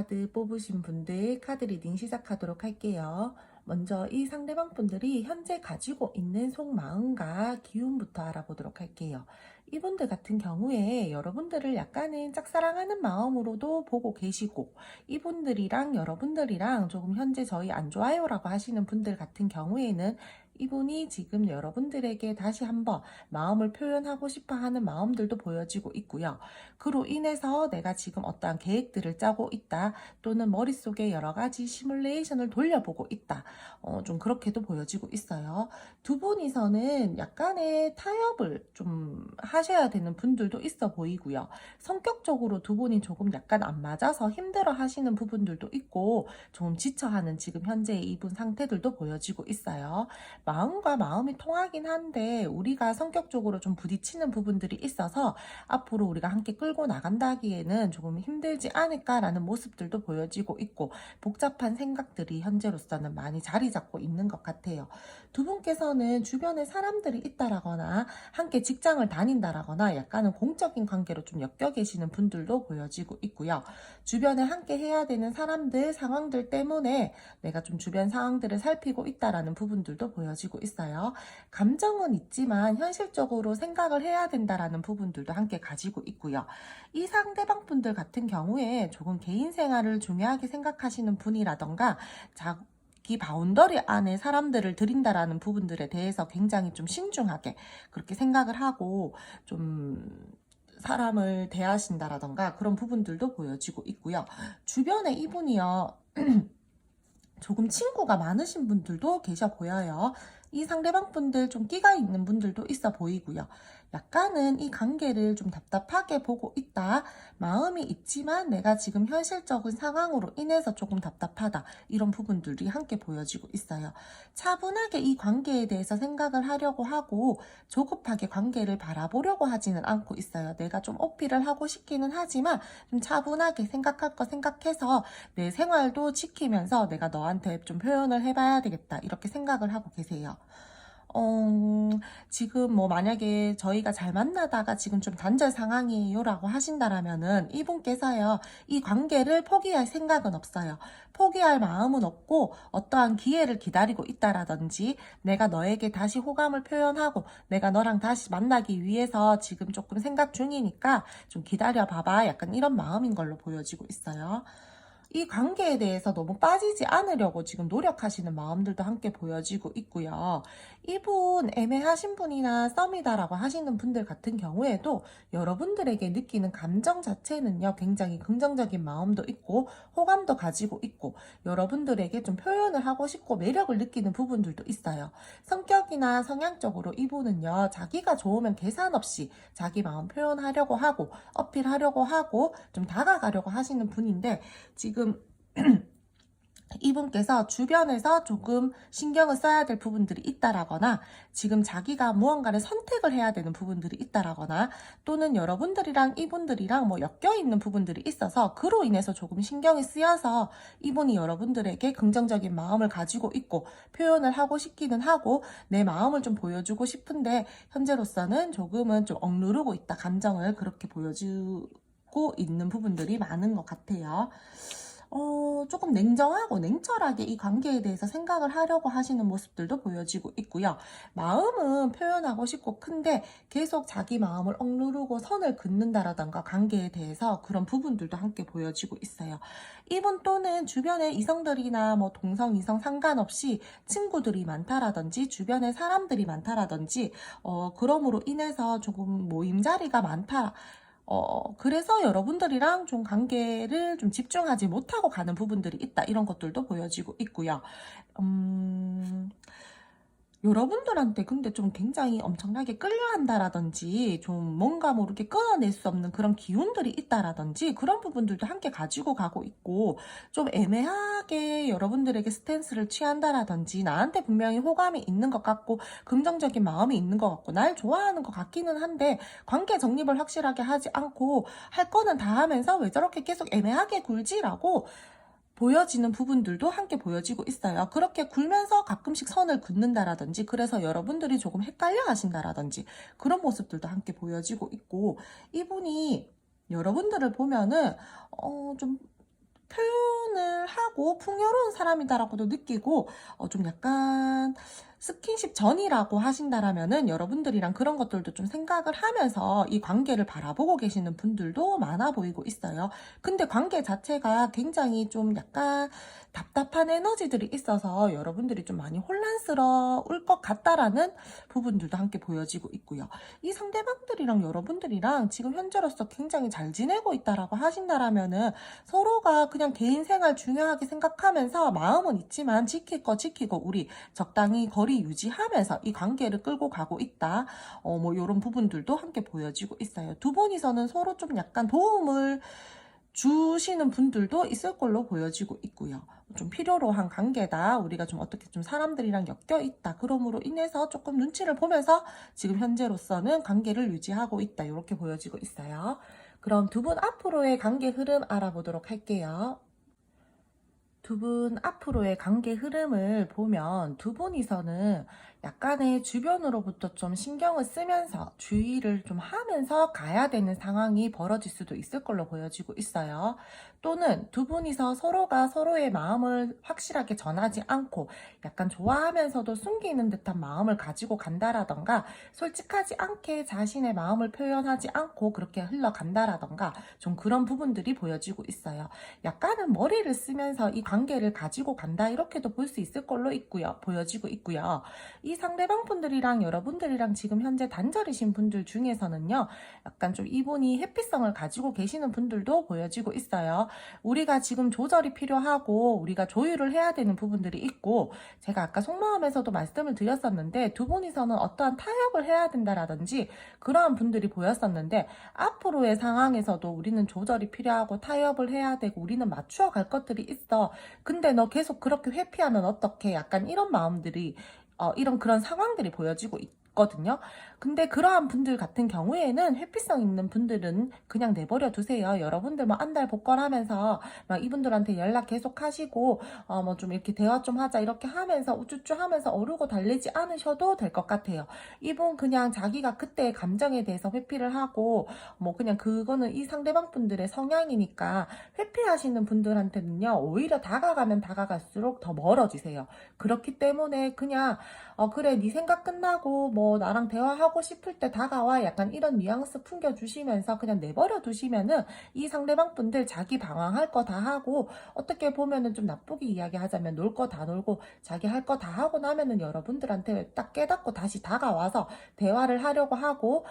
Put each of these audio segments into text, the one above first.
카드 뽑으신 분들 카드 리딩 시작하도록 할게요. 먼저 이 상대방 분들이 현재 가지고 있는 속마음과 기운부터 알아보도록 할게요. 이분들 같은 경우에 여러분들을 약간은 짝사랑하는 마음으로도 보고 계시고, 이분들이랑 여러분들이랑 조금 현재 저희 안 좋아요라고 하시는 분들 같은 경우에는 이분이 지금 여러분들에게 다시 한번 마음을 표현하고 싶어 하는 마음들도 보여지고 있고요. 그로 인해서 내가 지금 어떠한 계획들을 짜고 있다, 또는 머릿속에 여러 가지 시뮬레이션을 돌려보고 있다, 좀 그렇게도 보여지고 있어요. 두 분이서는 약간의 타협을 좀 하셔야 되는 분들도 있어 보이고요. 성격적으로 두 분이 조금 약간 안 맞아서 힘들어 하시는 부분들도 있고, 좀 지쳐하는 지금 현재 이분 상태들도 보여지고 있어요. 마음과 마음이 통하긴 한데 우리가 성격적으로 좀 부딪히는 부분들이 있어서 앞으로 우리가 함께 끌고 나간다기에는 조금 힘들지 않을까라는 모습들도 보여지고 있고, 복잡한 생각들이 현재로서는 많이 자리 잡고 있는 것 같아요. 두 분께서는 주변에 사람들이 있다라거나 함께 직장을 다닌다라거나 약간은 공적인 관계로 좀 엮여 계시는 분들도 보여지고 있고요. 주변에 함께 해야 되는 사람들, 상황들 때문에 내가 좀 주변 상황들을 살피고 있다라는 부분들도 보여지고 있어요. 감정은 있지만 현실적으로 생각을 해야 된다라는 부분들도 함께 가지고 있고요. 이 상대방 분들 같은 경우에 조금 개인 생활을 중요하게 생각하시는 분이라던가, 자기 바운더리 안에 사람들을 들인다라는 부분들에 대해서 굉장히 좀 신중하게 그렇게 생각을 하고 좀 사람을 대하신다라던가 그런 부분들도 보여지고 있고요. 주변에 이분이요, 조금 친구가 많으신 분들도 계셔 보여요. 이 상대방 분들 좀 끼가 있는 분들도 있어 보이고요. 약간은 이 관계를 좀 답답하게 보고 있다, 마음이 있지만 내가 지금 현실적인 상황으로 인해서 조금 답답하다, 이런 부분들이 함께 보여지고 있어요. 차분하게 이 관계에 대해서 생각을 하려고 하고 조급하게 관계를 바라보려고 하지는 않고 있어요. 내가 좀 어필을 하고 싶기는 하지만 좀 차분하게 생각할 거 생각해서 내 생활도 지키면서 내가 너한테 좀 표현을 해봐야 되겠다, 이렇게 생각을 하고 계세요. 지금 뭐 만약에 저희가 잘 만나다가 지금 좀 단절 상황이에요 라고 하신다라면은 이분께서요, 이 관계를 포기할 생각은 없어요. 포기할 마음은 없고 어떠한 기회를 기다리고 있다라든지, 내가 너에게 다시 호감을 표현하고 내가 너랑 다시 만나기 위해서 지금 조금 생각 중이니까 좀 기다려 봐봐, 약간 이런 마음인 걸로 보여지고 있어요. 이 관계에 대해서 너무 빠지지 않으려고 지금 노력하시는 마음들도 함께 보여지고 있고요. 이분 애매하신 분이나 썸이다라고 하시는 분들 같은 경우에도 여러분들에게 느끼는 감정 자체는요, 굉장히 긍정적인 마음도 있고 호감도 가지고 있고, 여러분들에게 좀 표현을 하고 싶고 매력을 느끼는 부분들도 있어요. 성격이나 성향적으로 이분은요, 자기가 좋으면 계산 없이 자기 마음 표현하려고 하고 어필하려고 하고 좀 다가가려고 하시는 분인데, 지금 이분께서 주변에서 조금 신경을 써야 될 부분들이 있다라거나, 지금 자기가 무언가를 선택을 해야 되는 부분들이 있다라거나, 또는 여러분들이랑 이분들이랑 뭐 엮여 있는 부분들이 있어서 그로 인해서 조금 신경이 쓰여서 이분이 여러분들에게 긍정적인 마음을 가지고 있고 표현을 하고 싶기는 하고 내 마음을 좀 보여주고 싶은데, 현재로서는 조금은 좀 억누르고 있다, 감정을 그렇게 보여주고 있는 부분들이 많은 것 같아요. 조금 냉정하고 냉철하게 이 관계에 대해서 생각을 하려고 하시는 모습들도 보여지고 있고요. 마음은 표현하고 싶고 큰데 계속 자기 마음을 억누르고 선을 긋는다라던가 관계에 대해서 그런 부분들도 함께 보여지고 있어요. 이분 또는 주변에 이성들이나 뭐 동성, 이성 상관없이 친구들이 많다라든지 주변에 사람들이 많다라든지, 그럼으로 인해서 조금 모임 자리가 많다, 그래서 여러분들이랑 좀 관계를 좀 집중하지 못하고 가는 부분들이 있다, 이런 것들도 보여지고 있고요. 여러분들한테 근데 좀 굉장히 엄청나게 끌려한다라든지, 좀 뭔가 모르게 끊어낼 수 없는 그런 기운들이 있다라든지, 그런 부분들도 함께 가지고 가고 있고, 좀 애매하게 여러분들에게 스탠스를 취한다라든지, 나한테 분명히 호감이 있는 것 같고 긍정적인 마음이 있는 것 같고 날 좋아하는 것 같기는 한데 관계 정립을 확실하게 하지 않고 할 거는 다 하면서 왜 저렇게 계속 애매하게 굴지라고 보여지는 부분들도 함께 보여지고 있어요. 그렇게 굴면서 가끔씩 선을 긋는다라든지, 그래서 여러분들이 조금 헷갈려 하신다라든지 그런 모습들도 함께 보여지고 있고, 이분이 여러분들을 보면은 좀 표현을 하고 풍요로운 사람이다라고도 느끼고 좀 약간 스킨십 전이라고 하신다라면은 여러분들이랑 그런 것들도 좀 생각을 하면서 이 관계를 바라보고 계시는 분들도 많아 보이고 있어요. 근데 관계 자체가 굉장히 좀 약간 답답한 에너지들이 있어서 여러분들이 좀 많이 혼란스러울 것 같다라는 부분들도 함께 보여지고 있고요. 이 상대방들이랑 여러분들이랑 지금 현재로서 굉장히 잘 지내고 있다라고 하신다라면은 서로가 그냥 개인 생활 중요하게 생각하면서 마음은 있지만 지킬 거 지키고 우리 적당히 거리 유지하면서 이 관계를 끌고 가고 있다. 뭐 이런 부분들도 함께 보여지고 있어요. 두 분이서는 서로 좀 약간 도움을 주시는 분들도 있을 걸로 보여지고 있고요. 좀 필요로 한 관계다. 우리가 좀 어떻게 좀 사람들이랑 엮여 있다. 그럼으로 인해서 조금 눈치를 보면서 지금 현재로서는 관계를 유지하고 있다. 이렇게 보여지고 있어요. 그럼 두 분 앞으로의 관계 흐름 알아보도록 할게요. 두 분 앞으로의 관계 흐름을 보면 두 분이서는 약간의 주변으로부터 좀 신경을 쓰면서 주의를 좀 하면서 가야 되는 상황이 벌어질 수도 있을 걸로 보여지고 있어요. 또는 두 분이서 서로가 서로의 마음을 확실하게 전하지 않고 약간 좋아하면서도 숨기는 듯한 마음을 가지고 간다라던가 솔직하지 않게 자신의 마음을 표현하지 않고 그렇게 흘러간다라던가 좀 그런 부분들이 보여지고 있어요. 약간은 머리를 쓰면서 이 관계를 가지고 간다 이렇게도 볼 수 있을 걸로 있고요. 보여지고 있고요. 이 상대방 분들이랑 여러분들이랑 지금 현재 단절이신 분들 중에서는요. 약간 좀 이분이 회피성을 가지고 계시는 분들도 보여지고 있어요. 우리가 지금 조절이 필요하고 우리가 조율을 해야 되는 부분들이 있고 제가 아까 속마음에서도 말씀을 드렸었는데 두 분이서는 어떠한 타협을 해야 된다라든지 그러한 분들이 보였었는데 앞으로의 상황에서도 우리는 조절이 필요하고 타협을 해야 되고 우리는 맞추어 갈 것들이 있어. 근데 너 계속 그렇게 회피하면 어떡해? 약간 이런 마음들이 이런 그런 상황들이 보여지고 있거든요. 근데 그러한 분들 같은 경우에는 회피성 있는 분들은 그냥 내버려 두세요. 여러분들 뭐 한 달 복권하면서 막 이분들한테 연락 계속 하시고 뭐 좀 이렇게 대화 좀 하자 이렇게 하면서 우쭈쭈 하면서 어르고 달래지 않으셔도 될 것 같아요. 이분 그냥 자기가 그때의 감정에 대해서 회피를 하고 뭐 그냥 그거는 이 상대방 분들의 성향이니까 회피하시는 분들한테는요 오히려 다가가면 다가갈수록 더 멀어지세요. 그렇기 때문에 그냥 그래 네 생각 끝나고 뭐 나랑 대화하고 싶을 때 다가와 약간 이런 뉘앙스 풍겨주시면서 그냥 내버려 두시면은 이 상대방 분들 자기 방황할 거 다 하고 어떻게 보면은 좀 나쁘게 이야기하자면 놀 거 다 놀고 자기 할 거 다 하고 나면은 여러분들한테 딱 깨닫고 다시 다가와서 대화를 하려고 하고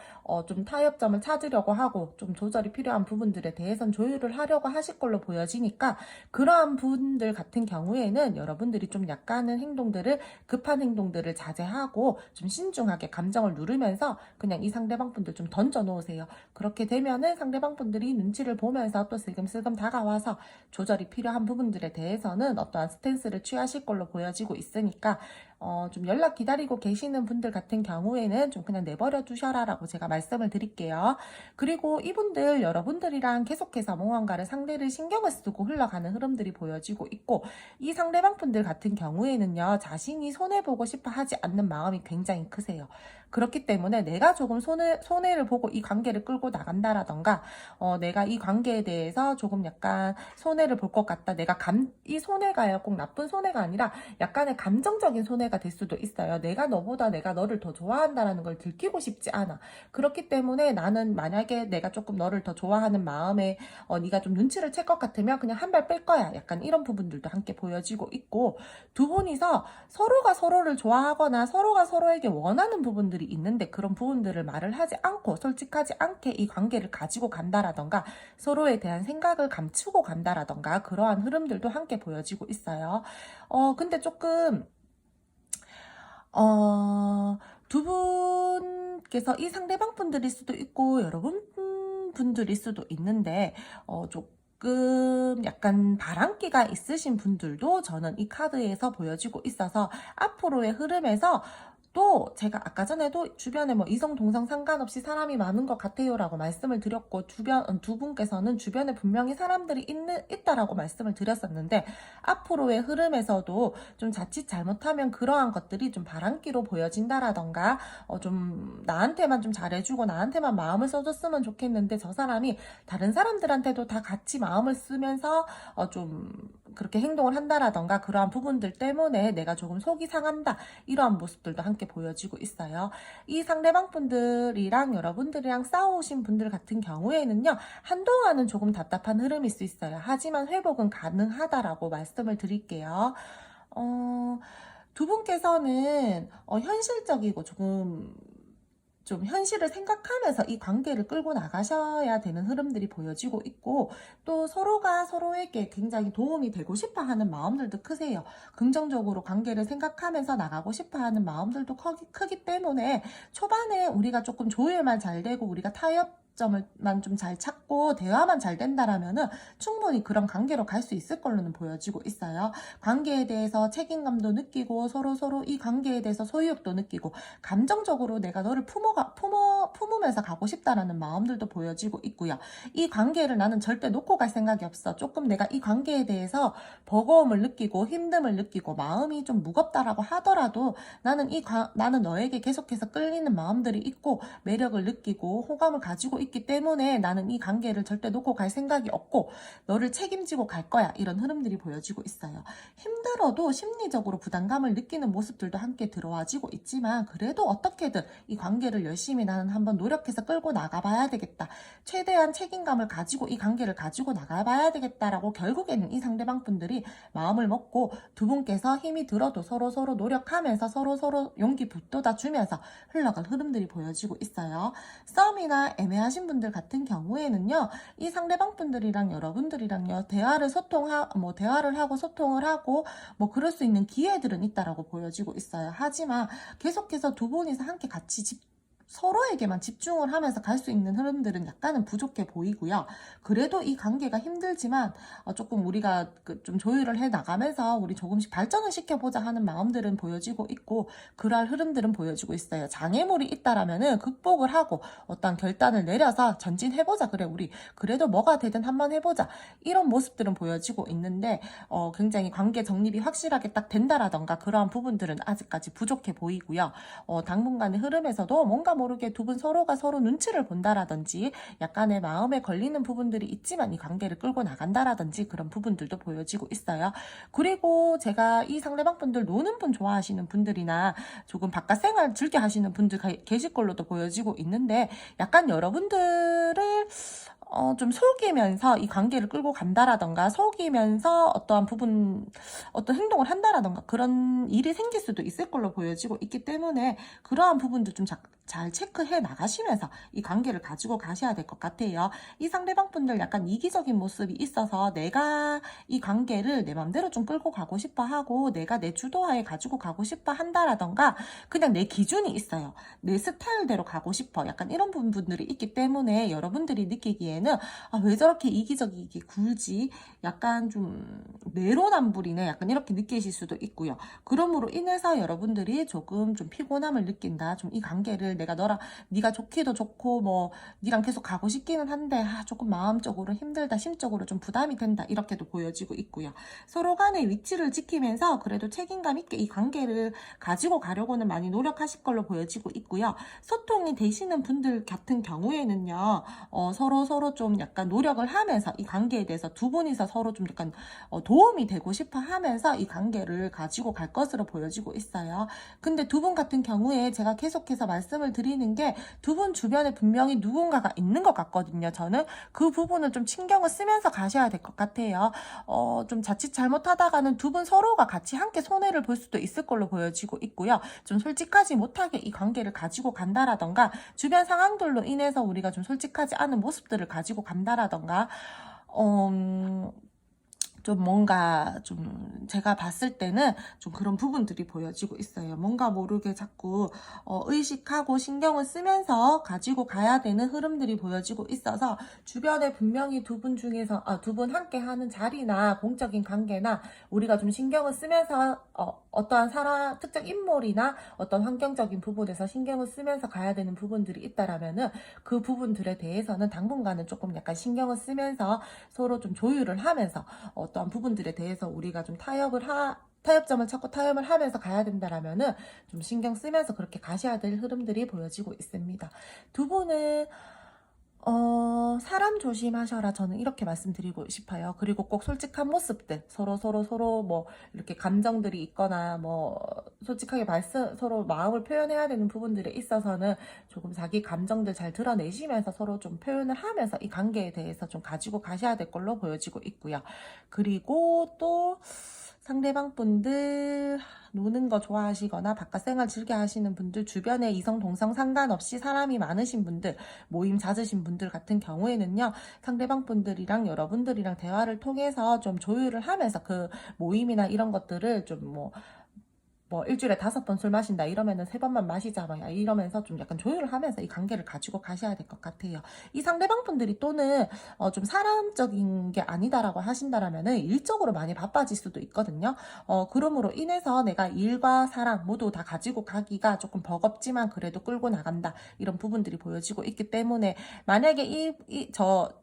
좀 타협점을 찾으려고 하고 좀 조절이 필요한 부분들에 대해선 조율을 하려고 하실 걸로 보여지니까 그러한 분들 같은 경우에는 여러분들이 좀 약간은 행동들을 급한 행동들을 자제하고 좀 신중하게 감정을 누르면서 그냥 이 상대방 분들 좀 던져 놓으세요. 그렇게 되면은 상대방 분들이 눈치를 보면서 또 슬금슬금 다가와서 조절이 필요한 부분들에 대해서는 어떠한 스탠스를 취하실 걸로 보여지고 있으니까 좀 연락 기다리고 계시는 분들 같은 경우에는 좀 그냥 내버려 두셔라 라고 제가 말씀을 드릴게요. 그리고 이분들 여러분들이랑 계속해서 무언가를 상대를 신경을 쓰고 흘러가는 흐름들이 보여지고 있고 이 상대방 분들 같은 경우에는요 자신이 손해보고 싶어 하지 않는 마음이 굉장히 크세요. 그렇기 때문에 내가 조금 손해를 보고 이 관계를 끌고 나간다라던가 내가 이 관계에 대해서 조금 약간 손해를 볼 것 같다. 이 손해가요 꼭 나쁜 손해가 아니라 약간의 감정적인 손해가 될 수도 있어요. 내가 너를 더 좋아한다라는 걸 들키고 싶지 않아. 그렇기 때문에 나는 만약에 내가 조금 너를 더 좋아하는 마음에 네가 좀 눈치를 챌 것 같으면 그냥 한 발 뺄 거야. 약간 이런 부분들도 함께 보여지고 있고 두 분이서 서로가 서로를 좋아하거나 서로가 서로에게 원하는 부분들이 있는데 그런 부분들을 말을 하지 않고 솔직하지 않게 이 관계를 가지고 간다라던가 서로에 대한 생각을 감추고 간다라던가 그러한 흐름들도 함께 보여지고 있어요. 근데 조금 두 분께서 이 상대방 분들일 수도 있고 여러분 분들일 수도 있는데 조금 약간 바람기가 있으신 분들도 저는 이 카드에서 보여지고 있어서 앞으로의 흐름에서 또 제가 아까 전에도 주변에 뭐 이성 동성 상관없이 사람이 많은 것 같아요라고 말씀을 드렸고, 두 분께서는 주변에 분명히 사람들이 있다라고 말씀을 드렸었는데, 앞으로의 흐름에서도 좀 자칫 잘못하면 그러한 것들이 좀 바람기로 보여진다라던가, 좀 나한테만 좀 잘해주고 나한테만 마음을 써줬으면 좋겠는데 저 사람이 다른 사람들한테도 다 같이 마음을 쓰면서 좀 그렇게 행동을 한다라던가, 그러한 부분들 때문에 내가 조금 속이 상한다, 이러한 모습들도 함께 보여지고 있어요. 이 상대방 분들이랑 여러분들이랑 싸우신 분들 같은 경우에는요, 한동안은 조금 답답한 흐름일 수 있어요. 하지만 회복은 가능하다라고 말씀을 드릴게요. 두 분께서는 현실적이고 좀 현실을 생각하면서 이 관계를 끌고 나가셔야 되는 흐름들이 보여지고 있고, 또 서로가 서로에게 굉장히 도움이 되고 싶어 하는 마음들도 크세요. 긍정적으로 관계를 생각하면서 나가고 싶어 하는 마음들도 크기 때문에, 초반에 우리가 조금 조율만 잘 되고 우리가 타협점만 좀 잘 찾고 대화만 잘 된다라면은 충분히 그런 관계로 갈 수 있을 걸로는 보여지고 있어요. 관계에 대해서 책임감도 느끼고 서로 이 관계에 대해서 소유욕도 느끼고, 감정적으로 내가 너를 품으면서 가고 싶다라는 마음들도 보여지고 있고요. 이 관계를 나는 절대 놓고 갈 생각이 없어. 조금 내가 이 관계에 대해서 버거움을 느끼고 힘듦을 느끼고 마음이 좀 무겁다라고 하더라도, 나는 너에게 계속해서 끌리는 마음들이 있고 매력을 느끼고 호감을 가지고 있기 때문에 나는 이 관계를 절대 놓고 갈 생각이 없고 너를 책임지고 갈 거야, 이런 흐름들이 보여지고 있어요. 힘들어도 심리적으로 부담감을 느끼는 모습들도 함께 들어와지고 있지만, 그래도 어떻게든 이 관계를 열심히 나는 한번 노력해서 끌고 나가봐야 되겠다, 최대한 책임감을 가지고 이 관계를 가지고 나가봐야 되겠다라고 결국에는 이 상대방 분들이 마음을 먹고, 두 분께서 힘이 들어도 서로 노력하면서 서로 용기 북돋아 주면서 흘러갈 흐름들이 보여지고 있어요. 싸움이나 애매하신 분들 같은 경우에는요, 이 상대방 분들이랑 여러분들이랑요, 대화를 하고 소통을 하고 뭐 그럴 수 있는 기회들은 있다라고 보여지고 있어요. 하지만 계속해서 두 분이서 함께 같이 서로에게만 집중을 하면서 갈 수 있는 흐름들은 약간은 부족해 보이고요. 그래도 이 관계가 힘들지만 조금 우리가 좀 조율을 해 나가면서 우리 조금씩 발전을 시켜보자 하는 마음들은 보여지고 있고, 그러한 흐름들은 보여지고 있어요. 장애물이 있다라면은 극복을 하고 어떤 결단을 내려서 전진해보자, 그래 우리 그래도 뭐가 되든 한번 해보자, 이런 모습들은 보여지고 있는데, 굉장히 관계 정립이 확실하게 딱 된다라던가 그러한 부분들은 아직까지 부족해 보이고요. 당분간의 흐름에서도 뭔가 모르게 두 분 서로가 서로 눈치를 본다라든지 약간의 마음에 걸리는 부분들이 있지만 이 관계를 끌고 나간다라든지 그런 부분들도 보여지고 있어요. 그리고 제가 이 상대방 분들, 노는 분 좋아하시는 분들이나 조금 바깥 생활 즐겨 하시는 분들 계실 걸로도 보여지고 있는데, 약간 여러분들을 좀 속이면서 이 관계를 끌고 간다라던가, 속이면서 어떤 행동을 한다라던가 그런 일이 생길 수도 있을 걸로 보여지고 있기 때문에, 그러한 부분도 좀 잘 체크해 나가시면서 이 관계를 가지고 가셔야 될 것 같아요. 이 상대방 분들 약간 이기적인 모습이 있어서 내가 이 관계를 내 맘대로 좀 끌고 가고 싶어 하고 내가 내 주도하에 가지고 가고 싶어 한다라던가, 그냥 내 기준이 있어요. 내 스타일대로 가고 싶어, 약간 이런 부분들이 있기 때문에 여러분들이 느끼기에는 왜 저렇게 이기적이게 굴지, 약간 좀 내로남불이네, 약간 이렇게 느끼실 수도 있고요. 그러므로 인해서 여러분들이 조금 좀 피곤함을 느낀다, 좀 이 관계를 네가 좋기도 좋고 뭐 니랑 계속 가고 싶기는 한데 조금 마음적으로 힘들다, 심적으로 좀 부담이 된다, 이렇게도 보여지고 있고요. 서로 간의 위치를 지키면서 그래도 책임감 있게 이 관계를 가지고 가려고는 많이 노력하실 걸로 보여지고 있고요. 소통이 되시는 분들 같은 경우에는요, 서로 좀 약간 노력을 하면서 이 관계에 대해서 두 분이서 서로 좀 약간 도움이 되고 싶어 하면서 이 관계를 가지고 갈 것으로 보여지고 있어요. 근데 두 분 같은 경우에 제가 계속해서 말씀을 드리는 게, 두 분 주변에 분명히 누군가가 있는 것 같거든요. 저는 그 부분을 좀 신경을 쓰면서 가셔야 될 것 같아요. 좀 자칫 잘못하다가는 두 분 서로가 같이 함께 손해를 볼 수도 있을 걸로 보여지고 있고요. 좀 솔직하지 못하게 이 관계를 가지고 간다라던가, 주변 상황들로 인해서 우리가 좀 솔직하지 않은 모습들을 가지고 간다라던가, 좀 뭔가 좀 제가 봤을 때는 좀 그런 부분들이 보여지고 있어요. 뭔가 모르게 자꾸 의식하고 신경을 쓰면서 가지고 가야 되는 흐름들이 보여지고 있어서, 주변에 분명히 두 분 중에서 두 분 함께 하는 자리나 공적인 관계나 우리가 좀 신경을 쓰면서 어떠한 사람, 특정 인물이나 어떤 환경적인 부분에서 신경을 쓰면서 가야 되는 부분들이 있다라면은 그 부분들에 대해서는 당분간은 조금 약간 신경을 쓰면서 서로 좀 조율을 하면서 어떠한 부분들에 대해서 우리가 좀 타협점을 찾고 타협을 하면서 가야 된다라면은 좀 신경 쓰면서 그렇게 가셔야 될 흐름들이 보여지고 있습니다. 두 분은 사람 조심하셔라. 저는 이렇게 말씀드리고 싶어요. 그리고 꼭 솔직한 모습들, 서로 뭐, 이렇게 감정들이 있거나, 뭐, 솔직하게 서로 마음을 표현해야 되는 부분들에 있어서는 조금 자기 감정들 잘 드러내시면서 서로 좀 표현을 하면서 이 관계에 대해서 좀 가지고 가셔야 될 걸로 보여지고 있고요. 그리고 또, 상대방 분들 노는 거 좋아하시거나 바깥 생활 즐겨 하시는 분들, 주변에 이성 동성 상관없이 사람이 많으신 분들, 모임 잦으신 분들 같은 경우에는요, 상대방 분들이랑 여러분들이랑 대화를 통해서 좀 조율을 하면서 그 모임이나 이런 것들을 좀 뭐 일주일에 5번 술 마신다 이러면은 3번만 마시자 막 이러면서 좀 약간 조율을 하면서 이 관계를 가지고 가셔야 될 것 같아요. 이 상대방 분들이 또는 좀 사람적인 게 아니다라고 하신다라면은 일적으로 많이 바빠질 수도 있거든요. 그러므로 인해서 내가 일과 사랑 모두 다 가지고 가기가 조금 버겁지만 그래도 끌고 나간다 이런 부분들이 보여지고 있기 때문에 만약에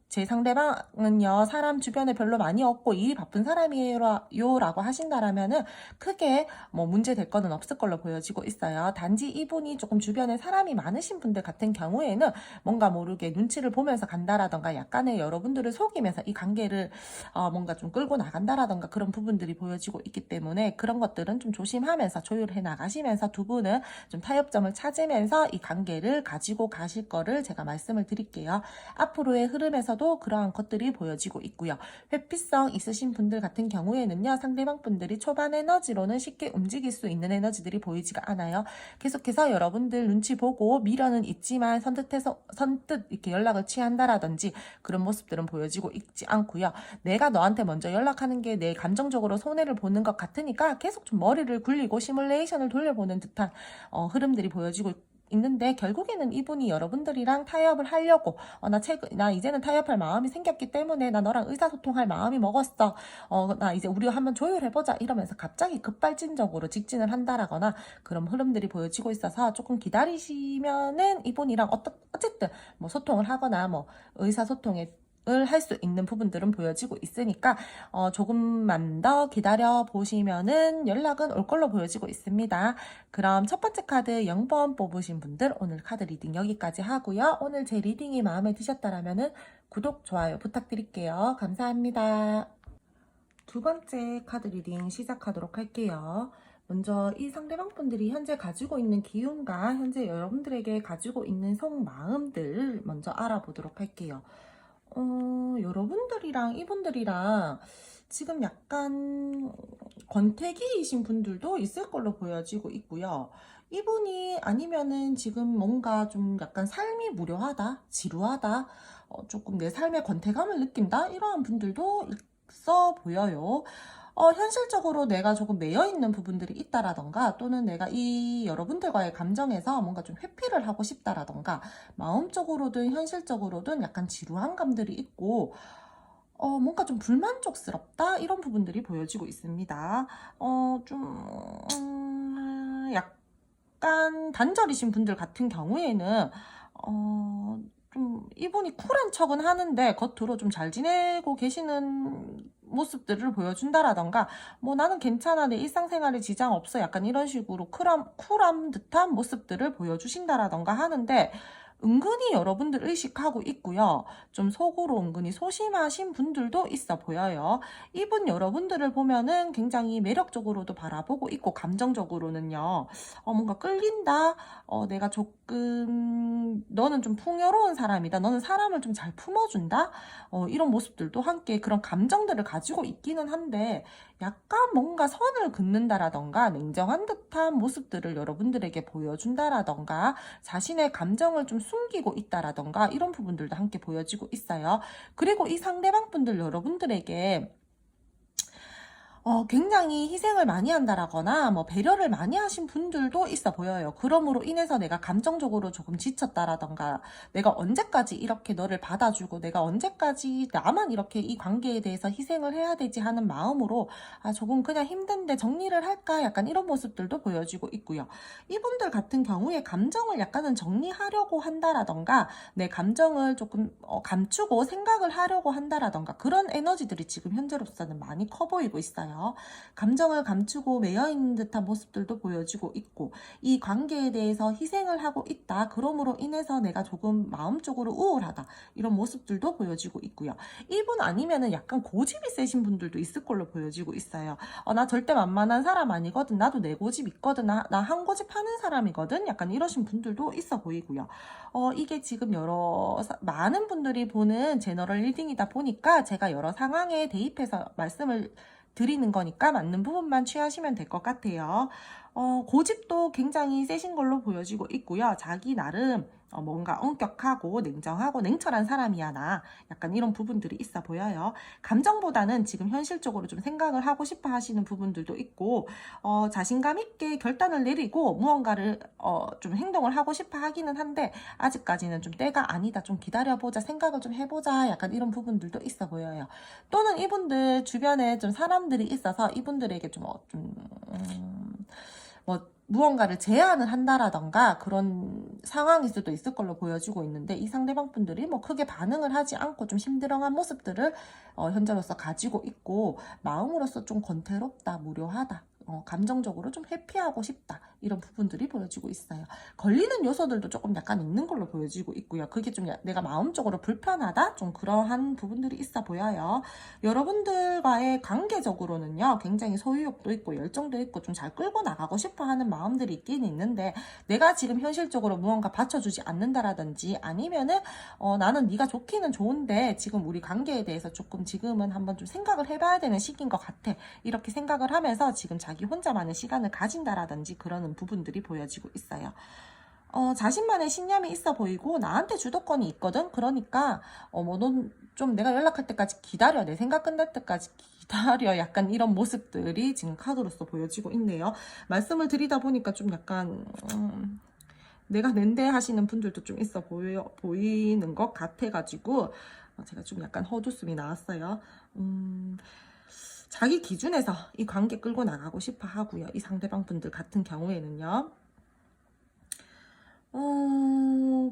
제 상대방은요, 사람 주변에 별로 많이 없고 일이 바쁜 사람이에요 라고 하신다라면은 크게 뭐 문제 될 거는 없을 걸로 보여지고 있어요. 단지 이분이 조금 주변에 사람이 많으신 분들 같은 경우에는 뭔가 모르게 눈치를 보면서 간다라던가 약간의 여러분들을 속이면서 이 관계를 뭔가 좀 끌고 나간다라던가 그런 부분들이 보여지고 있기 때문에 그런 것들은 좀 조심하면서 조율해 나가시면서 두 분은 좀 타협점을 찾으면서 이 관계를 가지고 가실 거를 제가 말씀을 드릴게요. 앞으로의 흐름에서도 그러한 것들이 보여지고 있고요. 회피성 있으신 분들 같은 경우에는요, 상대방 분들이 초반 에너지로는 쉽게 움직일 수 있는 에너지들이 보이지가 않아요. 계속해서 여러분들 눈치 보고 미련은 있지만 선뜻 이렇게 연락을 취한다라든지 그런 모습들은 보여지고 있지 않고요. 내가 너한테 먼저 연락하는 게 내 감정적으로 손해를 보는 것 같으니까 계속 좀 머리를 굴리고 시뮬레이션을 돌려보는 듯한 흐름들이 보여지고 있는데 결국에는 이분이 여러분들이랑 타협을 하려고 나 이제는 타협할 마음이 생겼기 때문에 나 너랑 의사소통할 마음이 먹었어. 나 이제 우리가 한번 조율해보자 이러면서 갑자기 급발진적으로 직진을 한다라거나 그런 흐름들이 보여지고 있어서 조금 기다리시면은 이분이랑 어쨌든 뭐 소통을 하거나 뭐 의사소통에 할 수 있는 부분들은 보여지고 있으니까 조금만 더 기다려 보시면은 연락은 올 걸로 보여지고 있습니다. 그럼 첫 번째 카드 0번 뽑으신 분들 오늘 카드 리딩 여기까지 하고요. 오늘 제 리딩이 마음에 드셨다라면은 구독, 좋아요 부탁드릴게요. 감사합니다. 두 번째 카드 리딩 시작하도록 할게요. 먼저 이 상대방 분들이 현재 가지고 있는 기운과 현재 여러분들에게 가지고 있는 속마음들 먼저 알아보도록 할게요. 여러분들이랑 이분들이랑 지금 약간 권태기이신 분들도 있을 걸로 보여지고 있고요. 이분이 아니면은 지금 뭔가 좀 약간 삶이 무료하다, 지루하다, 조금 내 삶에 권태감을 느낀다 이러한 분들도 있어 보여요. 현실적으로 내가 조금 매여있는 부분들이 있다라던가 또는 내가 이 여러분들과의 감정에서 뭔가 좀 회피를 하고 싶다라던가 마음적으로든 현실적으로든 약간 지루한 감들이 있고 뭔가 좀 불만족스럽다 이런 부분들이 보여지고 있습니다. 약간 단절이신 분들 같은 경우에는 좀 이분이 쿨한 척은 하는데 겉으로 좀 잘 지내고 계시는 모습들을 보여준다라던가 뭐 나는 괜찮아 내 일상생활에 지장 없어 약간 이런 식으로 쿨함 듯한 모습들을 보여주신다라던가 하는데 은근히 여러분들 의식하고 있고요. 좀 속으로 은근히 소심하신 분들도 있어 보여요. 이분 여러분들을 보면은 굉장히 매력적으로도 바라보고 있고 감정적으로는요. 뭔가 끌린다. 내가 조금 너는 좀 풍요로운 사람이다. 너는 사람을 좀 잘 품어준다. 이런 모습들도 함께 그런 감정들을 가지고 있기는 한데 약간 뭔가 선을 긋는다라던가 냉정한 듯한 모습들을 여러분들에게 보여준다라던가 자신의 감정을 좀 숨기고 있다라던가 이런 부분들도 함께 보여지고 있어요. 그리고 이 상대방 분들 여러분들에게 굉장히 희생을 많이 한다라거나 뭐 배려를 많이 하신 분들도 있어 보여요. 그러므로 인해서 내가 감정적으로 조금 지쳤다라던가 내가 언제까지 이렇게 너를 받아주고 내가 언제까지 나만 이렇게 이 관계에 대해서 희생을 해야 되지 하는 마음으로 조금 그냥 힘든데 정리를 할까 약간 이런 모습들도 보여지고 있고요. 이분들 같은 경우에 감정을 약간은 정리하려고 한다라던가 내 감정을 조금 감추고 생각을 하려고 한다라던가 그런 에너지들이 지금 현재로서는 많이 커 보이고 있어요. 감정을 감추고 매여있는 듯한 모습들도 보여지고 있고 이 관계에 대해서 희생을 하고 있다. 그러므로 인해서 내가 조금 마음적으로 우울하다. 이런 모습들도 보여지고 있고요. 이분 아니면은 약간 고집이 세신 분들도 있을 걸로 보여지고 있어요. 나 절대 만만한 사람 아니거든. 나도 내 고집 있거든. 나 한 고집 하는 사람이거든. 약간 이러신 분들도 있어 보이고요. 이게 지금 많은 분들이 보는 제너럴 리딩이다 보니까 제가 여러 상황에 대입해서 말씀을 드리는 거니까 맞는 부분만 취하시면 될 것 같아요. 고집도 굉장히 세신 걸로 보여지고 있고요. 자기 나름 뭔가 엄격하고 냉정하고 냉철한 사람이야 나 약간 이런 부분들이 있어 보여요. 감정보다는 지금 현실적으로 좀 생각을 하고 싶어 하시는 부분들도 있고 자신감 있게 결단을 내리고 무언가를 좀 행동을 하고 싶어 하기는 한데 아직까지는 좀 때가 아니다. 좀 기다려보자. 생각을 좀 해보자. 약간 이런 부분들도 있어 보여요. 또는 이분들 주변에 좀 사람들이 있어서 이분들에게 뭐 무언가를 제안을 한다라던가 그런 상황일 수도 있을 걸로 보여지고 있는데 이 상대방 분들이 뭐 크게 반응을 하지 않고 좀 심드렁한 모습들을 현재로서 가지고 있고 마음으로서 좀 권태롭다, 무료하다. 감정적으로 좀 회피하고 싶다. 이런 부분들이 보여지고 있어요. 걸리는 요소들도 조금 약간 있는 걸로 보여지고 있고요. 그게 좀 내가 마음적으로 불편하다? 좀 그러한 부분들이 있어 보여요. 여러분들과의 관계적으로는요. 굉장히 소유욕도 있고 열정도 있고 좀 잘 끌고 나가고 싶어 하는 마음들이 있긴 있는데 내가 지금 현실적으로 무언가 받쳐주지 않는다라든지 아니면은 나는 네가 좋기는 좋은데 지금 우리 관계에 대해서 조금 지금은 한번 좀 생각을 해봐야 되는 시기인 것 같아. 이렇게 생각을 하면서 지금 자기 혼자만의 시간을 가진다라든지 그러는 부분들이 보여지고 있어요. 자신만의 신념이 있어 보이고 나한테 주도권이 있거든. 그러니까 넌 좀 내가 연락할 때까지 기다려. 내 생각 끝날 때까지 기다려. 약간 이런 모습들이 지금 카드로서 보여지고 있네요. 말씀을 드리다 보니까 좀 약간 내가 낸데 하시는 분들도 좀 있어 보이는 것 같아가지고 제가 좀 약간 헛웃음이 나왔어요. 자기 기준에서 이 관계 끌고 나가고 싶어 하고요. 이 상대방 분들 같은 경우에는요.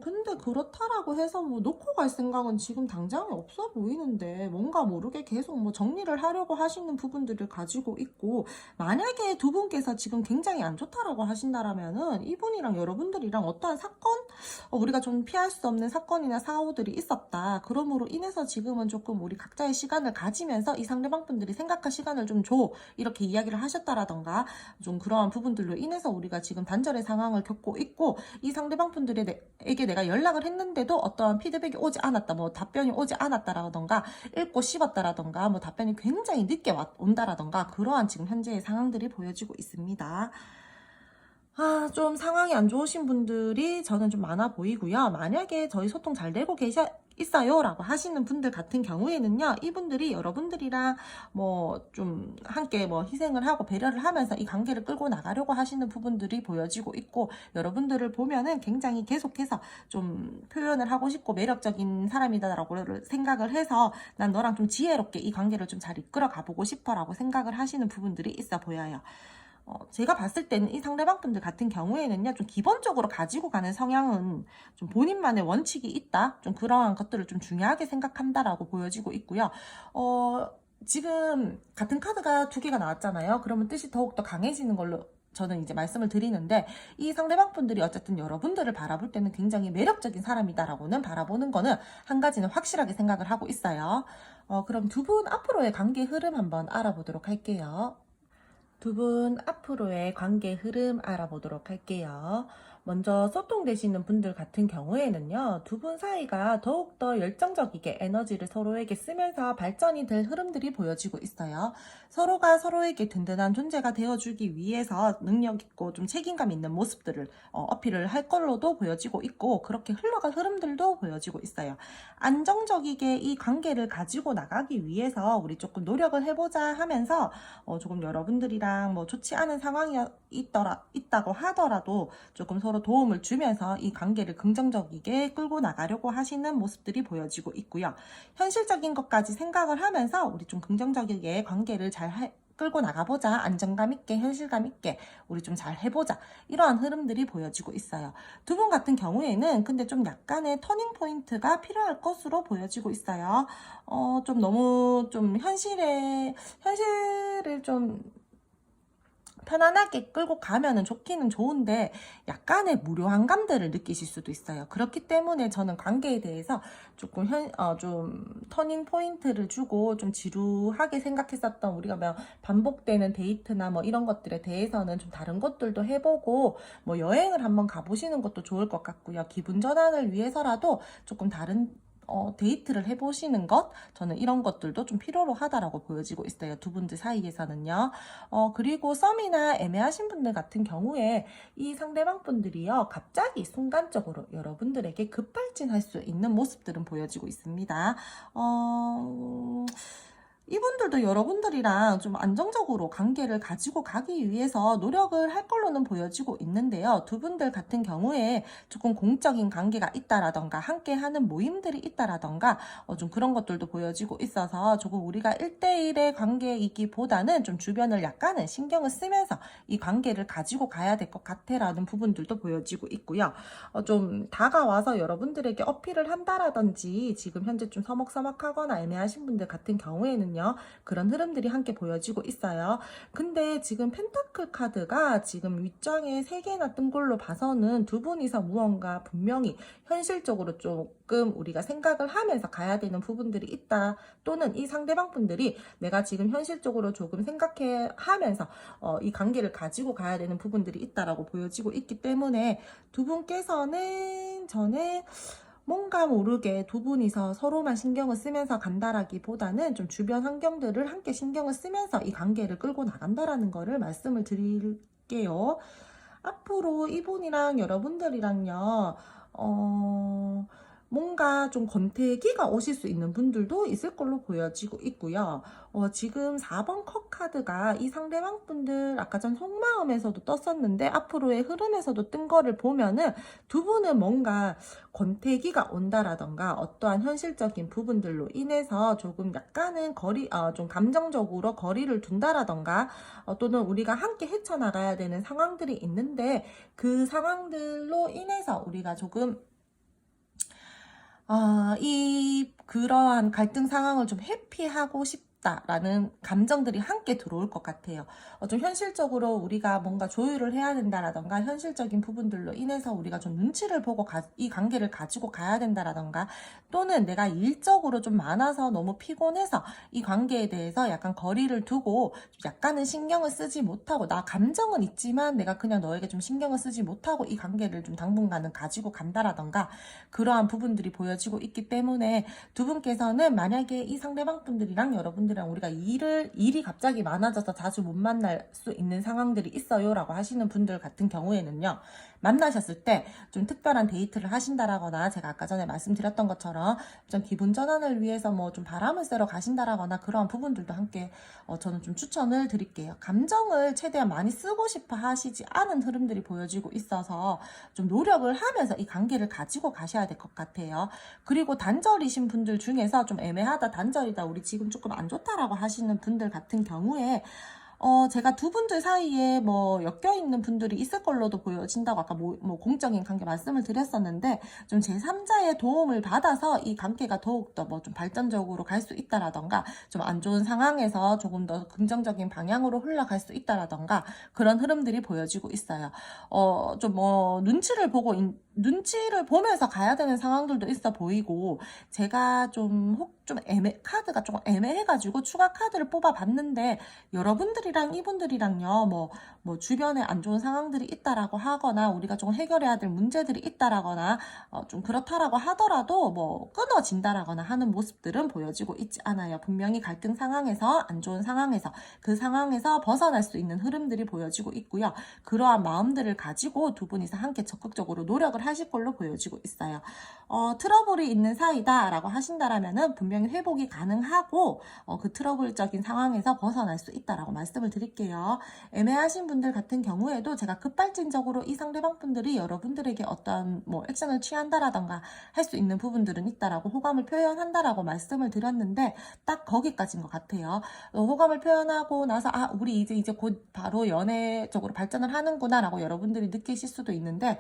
근데 그렇다라고 해서 뭐 놓고 갈 생각은 지금 당장에 없어 보이는데 뭔가 모르게 계속 뭐 정리를 하려고 하시는 부분들을 가지고 있고 만약에 두 분께서 지금 굉장히 안 좋다라고 하신다라면은 이분이랑 여러분들이랑 어떠한 사건? 우리가 좀 피할 수 없는 사건이나 사고들이 있었다. 그러므로 인해서 지금은 조금 우리 각자의 시간을 가지면서 이 상대방 분들이 생각할 시간을 좀 줘. 이렇게 이야기를 하셨다라던가 좀 그러한 부분들로 인해서 우리가 지금 단절의 상황을 겪고 있고 이 상대방 분들에게 내가 연락을 했는데도 어떠한 피드백이 오지 않았다, 뭐 답변이 오지 않았다라던가 읽고 씹었다라던가 뭐 답변이 굉장히 늦게 온다라던가 그러한 지금 현재의 상황들이 보여지고 있습니다. 좀 상황이 안 좋으신 분들이 저는 좀 많아 보이고요. 만약에 저희 소통 잘 되고 있어요 라고 하시는 분들 같은 경우에는요, 이분들이 여러분들이랑 뭐 좀 함께 뭐 희생을 하고 배려를 하면서 이 관계를 끌고 나가려고 하시는 부분들이 보여지고 있고, 여러분들을 보면은 굉장히 계속해서 좀 표현을 하고 싶고 매력적인 사람이다라고 생각을 해서 난 너랑 좀 지혜롭게 이 관계를 좀 잘 이끌어 가보고 싶어 라고 생각을 하시는 부분들이 있어 보여요. 제가 봤을 때는 이 상대방 분들 같은 경우에는요, 좀 기본적으로 가지고 가는 성향은 좀 본인만의 원칙이 있다. 좀 그러한 것들을 좀 중요하게 생각한다라고 보여지고 있고요. 지금 같은 카드가 두 개가 나왔잖아요. 그러면 뜻이 더욱더 강해지는 걸로 저는 이제 말씀을 드리는데, 이 상대방 분들이 어쨌든 여러분들을 바라볼 때는 굉장히 매력적인 사람이다라고는 바라보는 거는 한 가지는 확실하게 생각을 하고 있어요. 그럼 두 분 앞으로의 관계 흐름 한번 알아보도록 할게요. 두 분 앞으로의 관계 흐름 알아보도록 할게요. 먼저 소통되시는 분들 같은 경우에는요, 두 분 사이가 더욱더 열정적이게 에너지를 서로에게 쓰면서 발전이 될 흐름들이 보여지고 있어요. 서로가 서로에게 든든한 존재가 되어주기 위해서 능력 있고 좀 책임감 있는 모습들을 어필을 할 걸로도 보여지고 있고, 그렇게 흘러갈 흐름들도 보여지고 있어요. 안정적이게 이 관계를 가지고 나가기 위해서 우리 조금 노력을 해보자 하면서 조금 여러분들이랑 뭐 좋지 않은 상황이 있다고 하더라도 조금 서로 도움을 주면서 이 관계를 긍정적이게 끌고 나가려고 하시는 모습들이 보여지고 있고요. 현실적인 것까지 생각을 하면서 우리 좀 긍정적이게 관계를 잘 끌고 나가보자. 안정감 있게, 현실감 있게 우리 좀 잘 해보자. 이러한 흐름들이 보여지고 있어요. 두 분 같은 경우에는 근데 좀 약간의 터닝 포인트가 필요할 것으로 보여지고 있어요. 좀 너무 좀 현실을 좀 편안하게 끌고 가면은 좋기는 좋은데 약간의 무료한 감들을 느끼실 수도 있어요. 그렇기 때문에 저는 관계에 대해서 조금 좀 터닝 포인트를 주고 좀 지루하게 생각했었던 우리가 뭐 반복되는 데이트나 뭐 이런 것들에 대해서는 좀 다른 것들도 해보고 뭐 여행을 한번 가보시는 것도 좋을 것 같고요. 기분 전환을 위해서라도 조금 다른 데이트를 해보시는 것, 저는 이런 것들도 좀 필요로 하다라고 보여지고 있어요. 두 분들 사이에서는요. 그리고 썸이나 애매하신 분들 같은 경우에 이 상대방 분들이요, 갑자기 순간적으로 여러분들에게 급발진할 수 있는 모습들은 보여지고 있습니다. 이분들도 여러분들이랑 좀 안정적으로 관계를 가지고 가기 위해서 노력을 할 걸로는 보여지고 있는데요. 두 분들 같은 경우에 조금 공적인 관계가 있다라던가 함께 하는 모임들이 있다라던가 좀 그런 것들도 보여지고 있어서 조금 우리가 1대1의 관계이기보다는 좀 주변을 약간은 신경을 쓰면서 이 관계를 가지고 가야 될 것 같아라는 부분들도 보여지고 있고요. 좀 다가와서 여러분들에게 어필을 한다라든지 지금 현재 좀 서먹서먹하거나 애매하신 분들 같은 경우에는요, 그런 흐름들이 함께 보여지고 있어요. 근데 지금 펜타클 카드가 지금 윗장에 3개나 뜬 걸로 봐서는 두 분이서 무언가 분명히 현실적으로 조금 우리가 생각을 하면서 가야 되는 부분들이 있다. 또는 이 상대방 분들이 내가 지금 현실적으로 조금 생각해 하면서 이 관계를 가지고 가야 되는 부분들이 있다라고 보여지고 있기 때문에 두 분께서는 저는 뭔가 모르게 두 분이서 서로만 신경을 쓰면서 간다라기보다는 좀 주변 환경들을 함께 신경을 쓰면서 이 관계를 끌고 나간다라는 거를 말씀을 드릴게요. 앞으로 이분이랑 여러분들이랑요, 뭔가 좀 권태기가 오실 수 있는 분들도 있을 걸로 보여지고 있고요. 지금 4번 컵 카드가 이 상대방 분들 아까 전 속마음에서도 떴었는데 앞으로의 흐름에서도 뜬 거를 보면은 두 분은 뭔가 권태기가 온다라던가 어떠한 현실적인 부분들로 인해서 조금 약간은 좀 감정적으로 거리를 둔다라던가 또는 우리가 함께 헤쳐나가야 되는 상황들이 있는데 그 상황들로 인해서 우리가 조금 그러한 갈등 상황을 좀 회피하고 싶다라는 감정들이 함께 들어올 것 같아요. 좀 현실적으로 우리가 뭔가 조율을 해야 된다라던가 현실적인 부분들로 인해서 우리가 좀 눈치를 보고 이 관계를 가지고 가야 된다라던가 또는 내가 일적으로 좀 많아서 너무 피곤해서 이 관계에 대해서 약간 거리를 두고 약간은 신경을 쓰지 못하고 나 감정은 있지만 내가 그냥 너에게 좀 신경을 쓰지 못하고 이 관계를 좀 당분간은 가지고 간다라던가 그러한 부분들이 보여지고 있기 때문에 두 분께서는 만약에 이 상대방 분들이랑 여러분들이랑 우리가 일이 갑자기 많아져서 자주 못 만날 수 있는 상황들이 있어요 라고 하시는 분들 같은 경우에는요, 만나셨을 때 좀 특별한 데이트를 하신다라거나 제가 아까 전에 말씀드렸던 것처럼 좀 기분 전환을 위해서 뭐 좀 바람을 쐬러 가신다라거나 그런 부분들도 함께 저는 좀 추천을 드릴게요. 감정을 최대한 많이 쓰고 싶어 하시지 않은 흐름들이 보여지고 있어서 좀 노력을 하면서 이 관계를 가지고 가셔야 될 것 같아요. 그리고 단절이신 분들 중에서 좀 애매하다, 단절이다, 우리 지금 조금 안 좋다라고 하시는 분들 같은 경우에 제가 두 분들 사이에 뭐 엮여있는 분들이 있을 걸로도 보여진다고 아까 뭐 공적인 관계 말씀을 드렸었는데 좀 제3자의 도움을 받아서 이 관계가 더욱더 뭐 좀 발전적으로 갈 수 있다라던가 좀 안 좋은 상황에서 조금 더 긍정적인 방향으로 흘러갈 수 있다라던가 그런 흐름들이 보여지고 있어요. 좀 뭐 눈치를 보고 눈치를 보면서 가야 되는 상황들도 있어 보이고, 제가 카드가 조금 애매해가지고 추가 카드를 뽑아봤는데, 여러분들이랑 이분들이랑요, 뭐 주변에 안 좋은 상황들이 있다라고 하거나, 우리가 좀 해결해야 될 문제들이 있다라거나, 좀 그렇다라고 하더라도, 뭐 끊어진다라거나 하는 모습들은 보여지고 있지 않아요. 분명히 갈등 상황에서, 안 좋은 상황에서, 그 상황에서 벗어날 수 있는 흐름들이 보여지고 있고요. 그러한 마음들을 가지고 두 분이서 함께 적극적으로 노력을 하실 걸로 보여지고 있어요. 트러블이 있는 사이다라고 하신다라면은 분명히 회복이 가능하고, 그 트러블적인 상황에서 벗어날 수 있다라고 말씀을 드릴게요. 애매하신 분들 같은 경우에도 제가 급발진적으로 이 상대방 분들이 여러분들에게 어떤 뭐 액션을 취한다라던가 할 수 있는 부분들은 있다라고 호감을 표현한다라고 말씀을 드렸는데, 딱 거기까지인 것 같아요. 호감을 표현하고 나서 우리 이제 곧 바로 연애적으로 발전을 하는구나라고 여러분들이 느끼실 수도 있는데,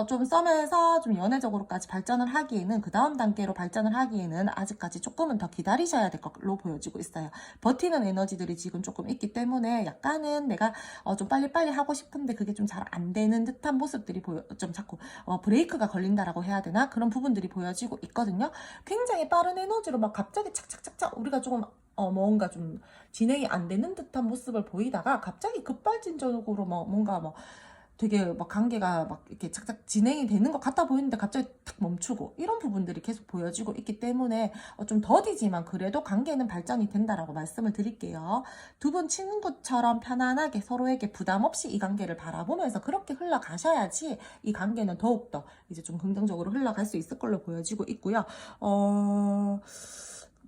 좀 썸에서 좀 연애적으로까지 발전을 하기에는, 그 다음 단계로 발전을 하기에는 아직까지 조금은 더 기다리셔야 될 걸로 보여지고 있어요. 버티는 에너지들이 지금 조금 있기 때문에 약간은 내가 좀 빨리빨리 하고 싶은데 그게 좀 잘 안 되는 듯한 모습들이 좀 자꾸 브레이크가 걸린다라고 해야 되나? 그런 부분들이 보여지고 있거든요. 굉장히 빠른 에너지로 막 갑자기 착착착착 우리가 조금 뭔가 좀 진행이 안 되는 듯한 모습을 보이다가 갑자기 급발진적으로 뭔가 되게 막 관계가 막 이렇게 착착 진행이 되는 것 같아 보이는데 갑자기 탁 멈추고, 이런 부분들이 계속 보여지고 있기 때문에 좀 더디지만 그래도 관계는 발전이 된다라고 말씀을 드릴게요. 두 분 친구처럼 편안하게 서로에게 부담 없이 이 관계를 바라보면서 그렇게 흘러가셔야지 이 관계는 더욱더 이제 좀 긍정적으로 흘러갈 수 있을 걸로 보여지고 있고요.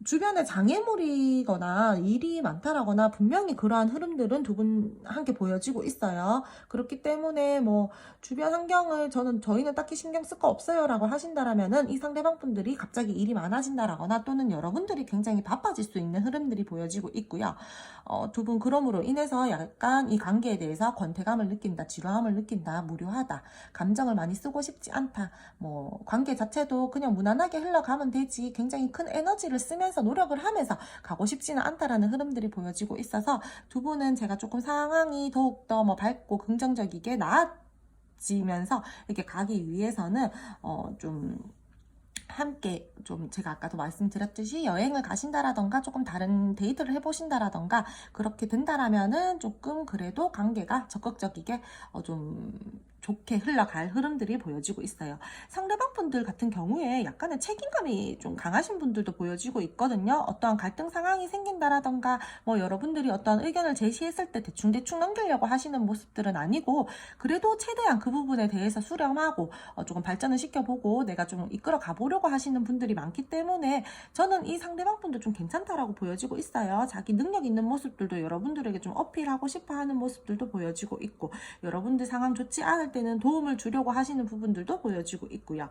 주변에 장애물이거나 일이 많다라거나 분명히 그러한 흐름들은 두 분 함께 보여지고 있어요. 그렇기 때문에 뭐 주변 환경을 저희는 딱히 신경 쓸 거 없어요 라고 하신다라면은, 이 상대방 분들이 갑자기 일이 많아진다라거나 또는 여러분들이 굉장히 바빠질 수 있는 흐름들이 보여지고 있고요. 두 분 그럼으로 인해서 약간 이 관계에 대해서 권태감을 느낀다, 지루함을 느낀다, 무료하다, 감정을 많이 쓰고 싶지 않다, 뭐 관계 자체도 그냥 무난하게 흘러가면 되지, 굉장히 큰 에너지를 쓰면서 노력을 하면서 가고 싶지는 않다라는 흐름들이 보여지고 있어서, 두 분은 제가 조금 상황이 더욱더 밝고 긍정적이게 나아지면서 이렇게 가기 위해서는 좀 함께 좀 제가 아까도 말씀드렸듯이 여행을 가신다라던가 조금 다른 데이트를 해보신다라던가 그렇게 된다라면은 조금 그래도 관계가 적극적이게 좀 좋게 흘러갈 흐름들이 보여지고 있어요. 상대방 분들 같은 경우에 약간의 책임감이 좀 강하신 분들도 보여지고 있거든요. 어떠한 갈등 상황이 생긴다라던가 뭐 여러분들이 어떤 의견을 제시했을 때 대충대충 넘기려고 하시는 모습들은 아니고, 그래도 최대한 그 부분에 대해서 수렴하고 조금 발전을 시켜보고 내가 좀 이끌어 가보려고 하시는 분들이 많기 때문에, 저는 이 상대방 분들 좀 괜찮다라고 보여지고 있어요. 자기 능력 있는 모습들도 여러분들에게 좀 어필하고 싶어 하는 모습들도 보여지고 있고, 여러분들 상황 좋지 않을 때는 도움을 주려고 하시는 부분들도 보여지고 있고요.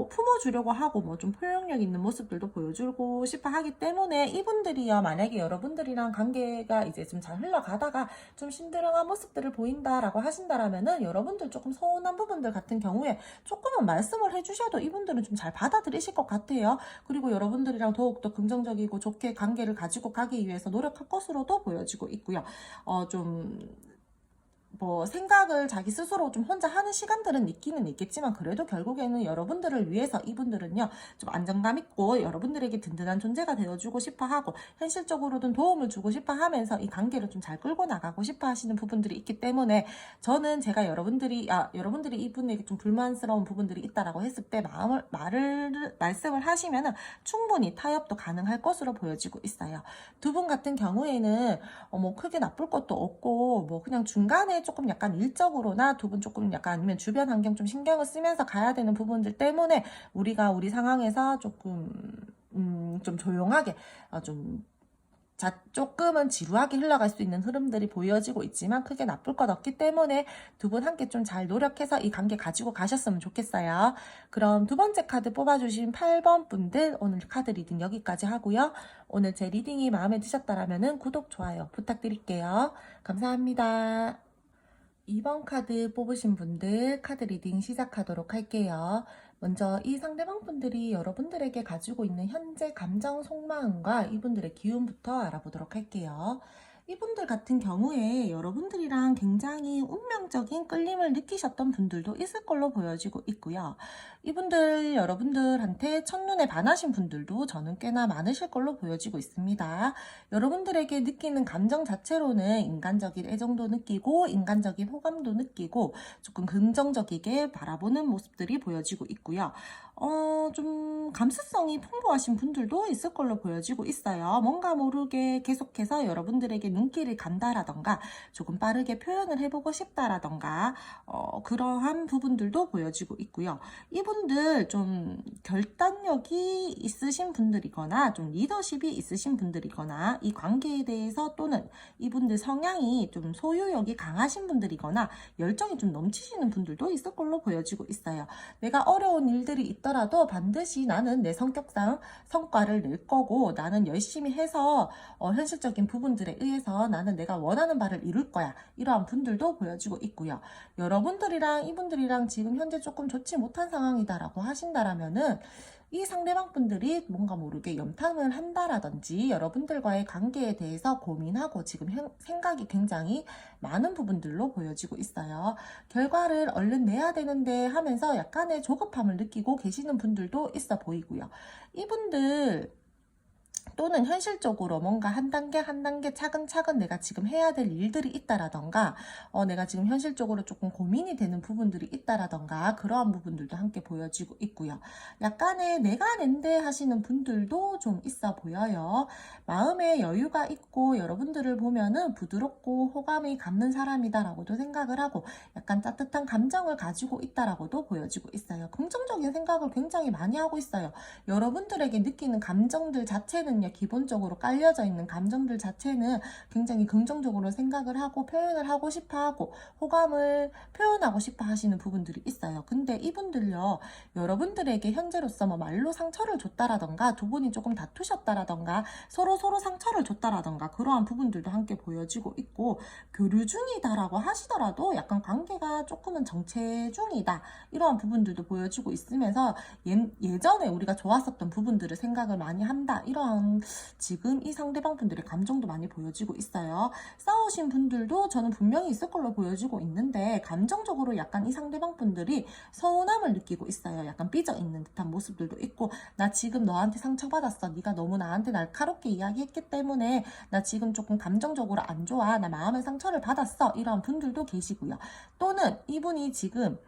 품어주려고 하고 뭐 좀 포용력 있는 모습들도 보여주고 싶어 하기 때문에, 이분들이요, 만약에 여러분들이랑 관계가 이제 좀 잘 흘러가다가 좀 심드렁한 모습들을 보인다라고 하신다라면은, 여러분들 조금 서운한 부분들 같은 경우에 조금은 말씀을 해주셔도 이분들은 좀 잘 받아들이실 것 같아요. 그리고 여러분들이랑 더욱더 긍정적이고 좋게 관계를 가지고 가기 위해서 노력할 것으로도 보여지고 있고요. 좀 생각을 자기 스스로 좀 혼자 하는 시간들은 있기는 있겠지만, 그래도 결국에는 여러분들을 위해서 이분들은요, 좀 안정감 있고 여러분들에게 든든한 존재가 되어주고 싶어 하고, 현실적으로든 도움을 주고 싶어 하면서 이 관계를 좀 잘 끌고 나가고 싶어 하시는 부분들이 있기 때문에, 저는 제가 여러분들이 이분에게 좀 불만스러운 부분들이 있다라고 했을 때 말씀을 하시면은 충분히 타협도 가능할 것으로 보여지고 있어요. 두 분 같은 경우에는 뭐 크게 나쁠 것도 없고, 뭐 그냥 중간에 조금 약간 일적으로나 두 분 조금 약간, 아니면 주변 환경 좀 신경을 쓰면서 가야 되는 부분들 때문에 우리가 우리 상황에서 조금 좀 조용하게 조금은 지루하게 흘러갈 수 있는 흐름들이 보여지고 있지만 크게 나쁠 것 없기 때문에 두 분 함께 좀 잘 노력해서 이 관계 가지고 가셨으면 좋겠어요. 그럼 두 번째 카드 뽑아주신 8번 분들, 오늘 카드 리딩 여기까지 하고요. 오늘 제 리딩이 마음에 드셨다면 구독, 좋아요 부탁드릴게요. 감사합니다. 2번 카드 뽑으신 분들 카드 리딩 시작하도록 할게요. 먼저 이 상대방 분들이 여러분들에게 가지고 있는 현재 감정 속마음과 이분들의 기운부터 알아보도록 할게요. 이분들 같은 경우에 여러분들이랑 굉장히 운명적인 끌림을 느끼셨던 분들도 있을 걸로 보여지고 있고요. 이분들 여러분들한테 첫눈에 반하신 분들도 저는 꽤나 많으실 걸로 보여지고 있습니다. 여러분들에게 느끼는 감정 자체로는 인간적인 애정도 느끼고 인간적인 호감도 느끼고 조금 긍정적이게 바라보는 모습들이 보여지고 있고요. 좀 감수성이 풍부하신 분들도 있을 걸로 보여지고 있어요. 뭔가 모르게 계속해서 여러분들에게 눈길을 간다라던가 조금 빠르게 표현을 해보고 싶다라던가 그러한 부분들도 보여지고 있고요. 이분들 좀 결단력이 있으신 분들이거나 좀 리더십이 있으신 분들이거나 이 관계에 대해서 또는 이분들 성향이 좀 소유욕이 강하신 분들이거나 열정이 좀 넘치시는 분들도 있을 걸로 보여지고 있어요. 내가 어려운 일들이 있더라도 반드시 나는 내 성격상 성과를 낼 거고 나는 열심히 해서 현실적인 부분들에 의해서 나는 내가 원하는 바를 이룰 거야. 이러한 분들도 보여지고 있고요. 여러분들이랑 이분들이랑 지금 현재 조금 좋지 못한 상황이다라고 하신다라면은 이 상대방 분들이 뭔가 모르게 염탐을 한다라든지 여러분들과의 관계에 대해서 고민하고 지금 생각이 굉장히 많은 부분들로 보여지고 있어요. 결과를 얼른 내야 되는데 하면서 약간의 조급함을 느끼고 계시는 분들도 있어 보이고요. 이분들 또는 현실적으로 뭔가 한 단계 한 단계 차근차근 내가 지금 해야 될 일들이 있다라던가 내가 지금 현실적으로 조금 고민이 되는 부분들이 있다라던가 그러한 부분들도 함께 보여지고 있고요. 약간의 내가 낸데 하시는 분들도 좀 있어 보여요. 마음에 여유가 있고 여러분들을 보면은 부드럽고 호감이 갖는 사람이다라고도 생각을 하고 약간 따뜻한 감정을 가지고 있다라고도 보여지고 있어요. 긍정적인 생각을 굉장히 많이 하고 있어요. 여러분들에게 느끼는 감정들 자체는요, 기본적으로 깔려져 있는 감정들 자체는 굉장히 긍정적으로 생각을 하고 표현을 하고 싶어 하고 호감을 표현하고 싶어 하시는 부분들이 있어요. 근데 이분들요, 여러분들에게 현재로서 뭐 말로 상처를 줬다라던가 두 분이 조금 다투셨다라던가 서로 상처를 줬다라던가 그러한 부분들도 함께 보여지고 있고 교류 중이다라고 하시더라도 약간 관계가 조금은 정체 중이다 이러한 부분들도 보여지고 있으면서 예전에 우리가 좋았었던 부분들을 생각을 많이 한다 이러한 지금 이 상대방 분들의 감정도 많이 보여지고 있어요. 싸우신 분들도 저는 분명히 있을 걸로 보여지고 있는데 감정적으로 약간 이 상대방 분들이 서운함을 느끼고 있어요. 약간 삐져 있는 듯한 모습들도 있고 나 지금 너한테 상처받았어. 네가 너무 나한테 날카롭게 이야기했기 때문에 나 지금 조금 감정적으로 안 좋아. 나 마음의 상처를 받았어. 이런 분들도 계시고요. 또는 이분이 지금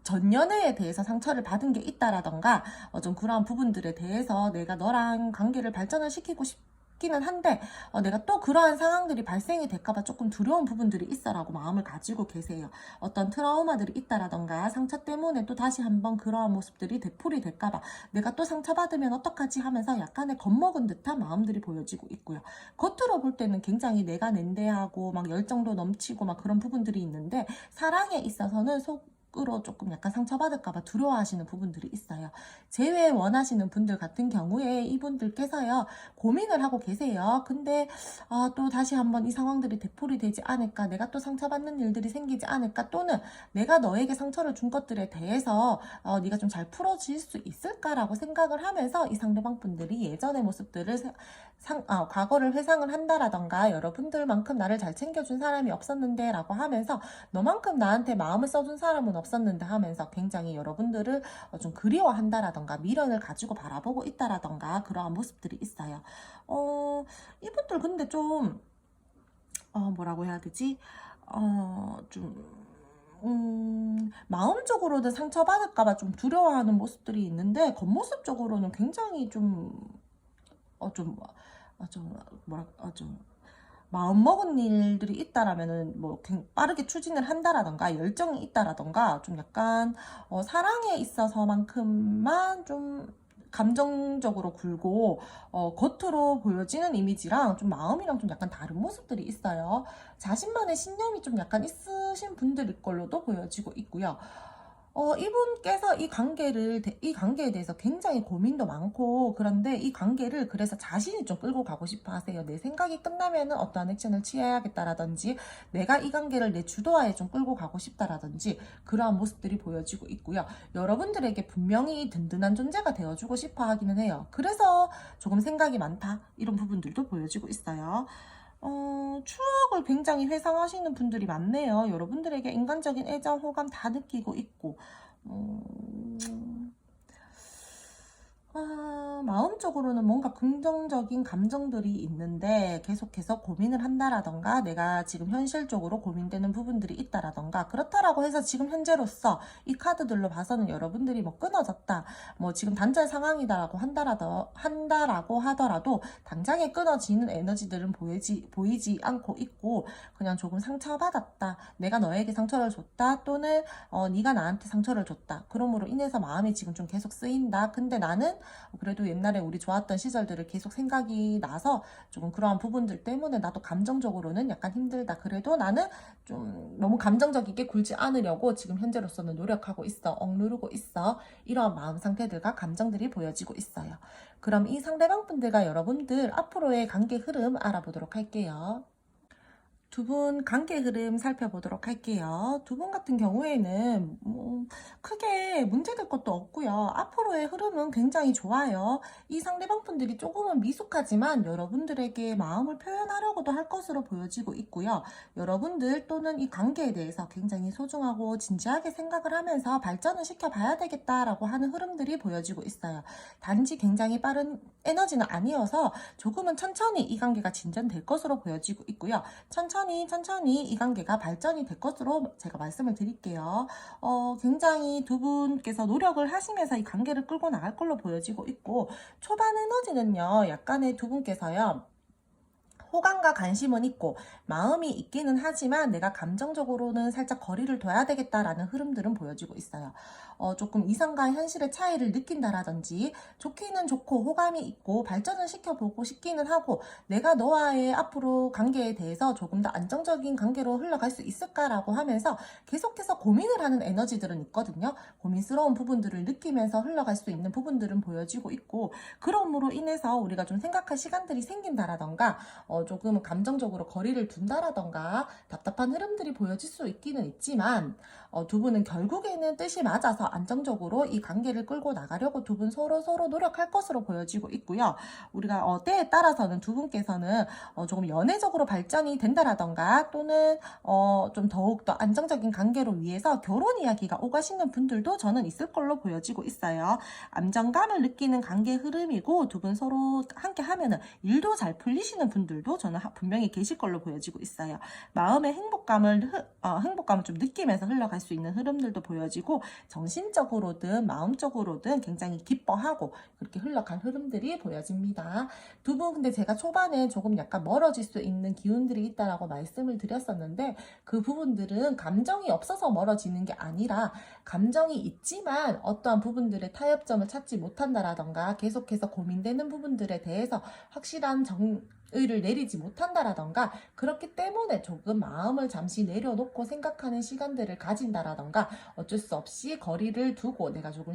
전 연애에 대해서 상처를 받은 게 있다라던가 좀 그러한 부분들에 대해서 내가 너랑 관계를 발전을 시키고 싶기는 한데 내가 또 그러한 상황들이 발생이 될까봐 조금 두려운 부분들이 있어라고 마음을 가지고 계세요. 어떤 트라우마들이 있다라던가 상처 때문에 또 다시 한번 그러한 모습들이 되풀이 될까봐 내가 또 상처받으면 어떡하지 하면서 약간의 겁먹은 듯한 마음들이 보여지고 있고요. 겉으로 볼 때는 굉장히 내가 낸대하고 막 열정도 넘치고 막 그런 부분들이 있는데 사랑에 있어서는 으로 조금 약간 상처받을까봐 두려워하시는 부분들이 있어요. 재회 원하시는 분들 같은 경우에 이분들께서요 고민을 하고 계세요. 근데 또 다시 한번 이 상황들이 되풀이 되지 않을까, 내가 또 상처받는 일들이 생기지 않을까, 또는 내가 너에게 상처를 준 것들에 대해서 네가 좀 잘 풀어질 수 있을까라고 생각을 하면서 이 상대방 분들이 예전의 모습들을 과거를 회상을 한다라던가 여러분들만큼 나를 잘 챙겨준 사람이 없었는데 라고 하면서 너만큼 나한테 마음을 써준 사람은 없었는데 하면서 굉장히 여러분들을 좀 그리워한다라던가 미련을 가지고 바라보고 있다라던가 그러한 모습들이 있어요. 이분들 근데 좀 뭐라고 해야 되지? 마음적으로는 상처받을까봐 좀 두려워하는 모습들이 있는데 겉모습적으로는 굉장히 좀 마음먹은 일들이 있다라면은 뭐 빠르게 추진을 한다라던가 열정이 있다라던가 좀 약간 사랑에 있어서만큼만 좀 감정적으로 굴고 겉으로 보여지는 이미지랑 좀 마음이랑 좀 약간 다른 모습들이 있어요. 자신만의 신념이 좀 약간 있으신 분들일 걸로도 보여지고 있고요. 이분께서 이 관계에 대해서 굉장히 고민도 많고, 그런데 이 관계를 그래서 자신이 좀 끌고 가고 싶어 하세요. 내 생각이 끝나면은 어떠한 액션을 취해야겠다라든지, 내가 이 관계를 내 주도하에 좀 끌고 가고 싶다라든지, 그러한 모습들이 보여지고 있고요. 여러분들에게 분명히 든든한 존재가 되어주고 싶어 하기는 해요. 그래서 조금 생각이 많다, 이런 부분들도 보여지고 있어요. 추억을 굉장히 회상하시는 분들이 많네요. 여러분들에게 인간적인 애정, 호감 다 느끼고 있고, 음, 마음적으로는 뭔가 긍정적인 감정들이 있는데 계속해서 고민을 한다라던가, 내가 지금 현실적으로 고민되는 부분들이 있다라던가, 그렇다라고 해서 지금 현재로서 이 카드들로 봐서는 여러분들이 뭐 끊어졌다, 뭐 지금 단절 상황이다라고 한다라고 하더라도 당장에 끊어지는 에너지들은 보이지 않고 있고, 그냥 조금 상처받았다, 내가 너에게 상처를 줬다, 또는 네가 나한테 상처를 줬다, 그러므로 인해서 마음이 지금 좀 계속 쓰인다. 근데 나는 그래도 옛날에 우리 좋았던 시절들을 계속 생각이 나서 조금 그러한 부분들 때문에 나도 감정적으로는 약간 힘들다. 그래도 나는 좀 너무 감정적이게 굴지 않으려고 지금 현재로서는 노력하고 있어. 억누르고 있어. 이러한 마음 상태들과 감정들이 보여지고 있어요. 그럼 이 상대방 분들과 여러분들 앞으로의 관계 흐름 알아보도록 할게요. 두 분 관계 흐름 살펴보도록 할게요. 두 분 같은 경우에는 크게 문제될 것도 없고요. 앞으로의 흐름은 굉장히 좋아요. 이 상대방 분들이 조금은 미숙하지만 여러분들에게 마음을 표현하려고도 할 것으로 보여지고 있고요. 여러분들 또는 이 관계에 대해서 굉장히 소중하고 진지하게 생각을 하면서 발전을 시켜봐야 되겠다라고 하는 흐름들이 보여지고 있어요. 단지 굉장히 빠른 에너지는 아니어서 조금은 천천히 이 관계가 진전될 것으로 보여지고 있고요. 천천히 이 관계가 발전이 될 것으로 제가 말씀을 드릴게요. 굉장히 두 분께서 노력을 하시면서 이 관계를 끌고 나갈 걸로 보여지고 있고, 초반 에너지는요, 약간의 두 분께서요, 호감과 관심은 있고 마음이 있기는 하지만 내가 감정적으로는 살짝 거리를 둬야 되겠다라는 흐름들은 보여지고 있어요. 조금 이상과 현실의 차이를 느낀다라든지, 좋기는 좋고 호감이 있고 발전을 시켜보고 싶기는 하고, 내가 너와의 앞으로 관계에 대해서 조금 더 안정적인 관계로 흘러갈 수 있을까라고 하면서 계속해서 고민을 하는 에너지들은 있거든요. 고민스러운 부분들을 느끼면서 흘러갈 수 있는 부분들은 보여지고 있고, 그러므로 인해서 우리가 좀 생각할 시간들이 생긴다라던가, 조금 감정적으로 거리를 둔다라던가 답답한 흐름들이 보여질 수 있기는 있지만, 두 분은 결국에는 뜻이 맞아서 안정적으로 이 관계를 끌고 나가려고 두 분 서로 노력할 것으로 보여지고 있고요. 우리가 때에 따라서는 두 분께서는 조금 연애적으로 발전이 된다라던가, 또는 좀 더욱더 안정적인 관계로 위해서 결혼 이야기가 오가시는 분들도 저는 있을 걸로 보여지고 있어요. 안정감을 느끼는 관계 흐름이고, 두 분 서로 함께 하면은 일도 잘 풀리시는 분들도 저는 분명히 계실 걸로 보여지고 있어요. 마음의 행복감을 좀 느끼면서 흘러갈 수 있는 흐름들도 보여지고, 정신적으로든 마음적으로든 굉장히 기뻐하고 그렇게 흘러간 흐름들이 보여집니다. 두 분 근데 제가 초반에 조금 약간 멀어질 수 있는 기운들이 있다라고 말씀을 드렸었는데, 그 부분들은 감정이 없어서 멀어지는 게 아니라, 감정이 있지만 어떠한 부분들의 타협점을 찾지 못한다라던가, 계속해서 고민되는 부분들에 대해서 확실한 의를 내리지 못한다라던가, 그렇기 때문에 조금 마음을 잠시 내려놓고 생각하는 시간들을 가진다라던가, 어쩔 수 없이 거리를 두고 내가 조금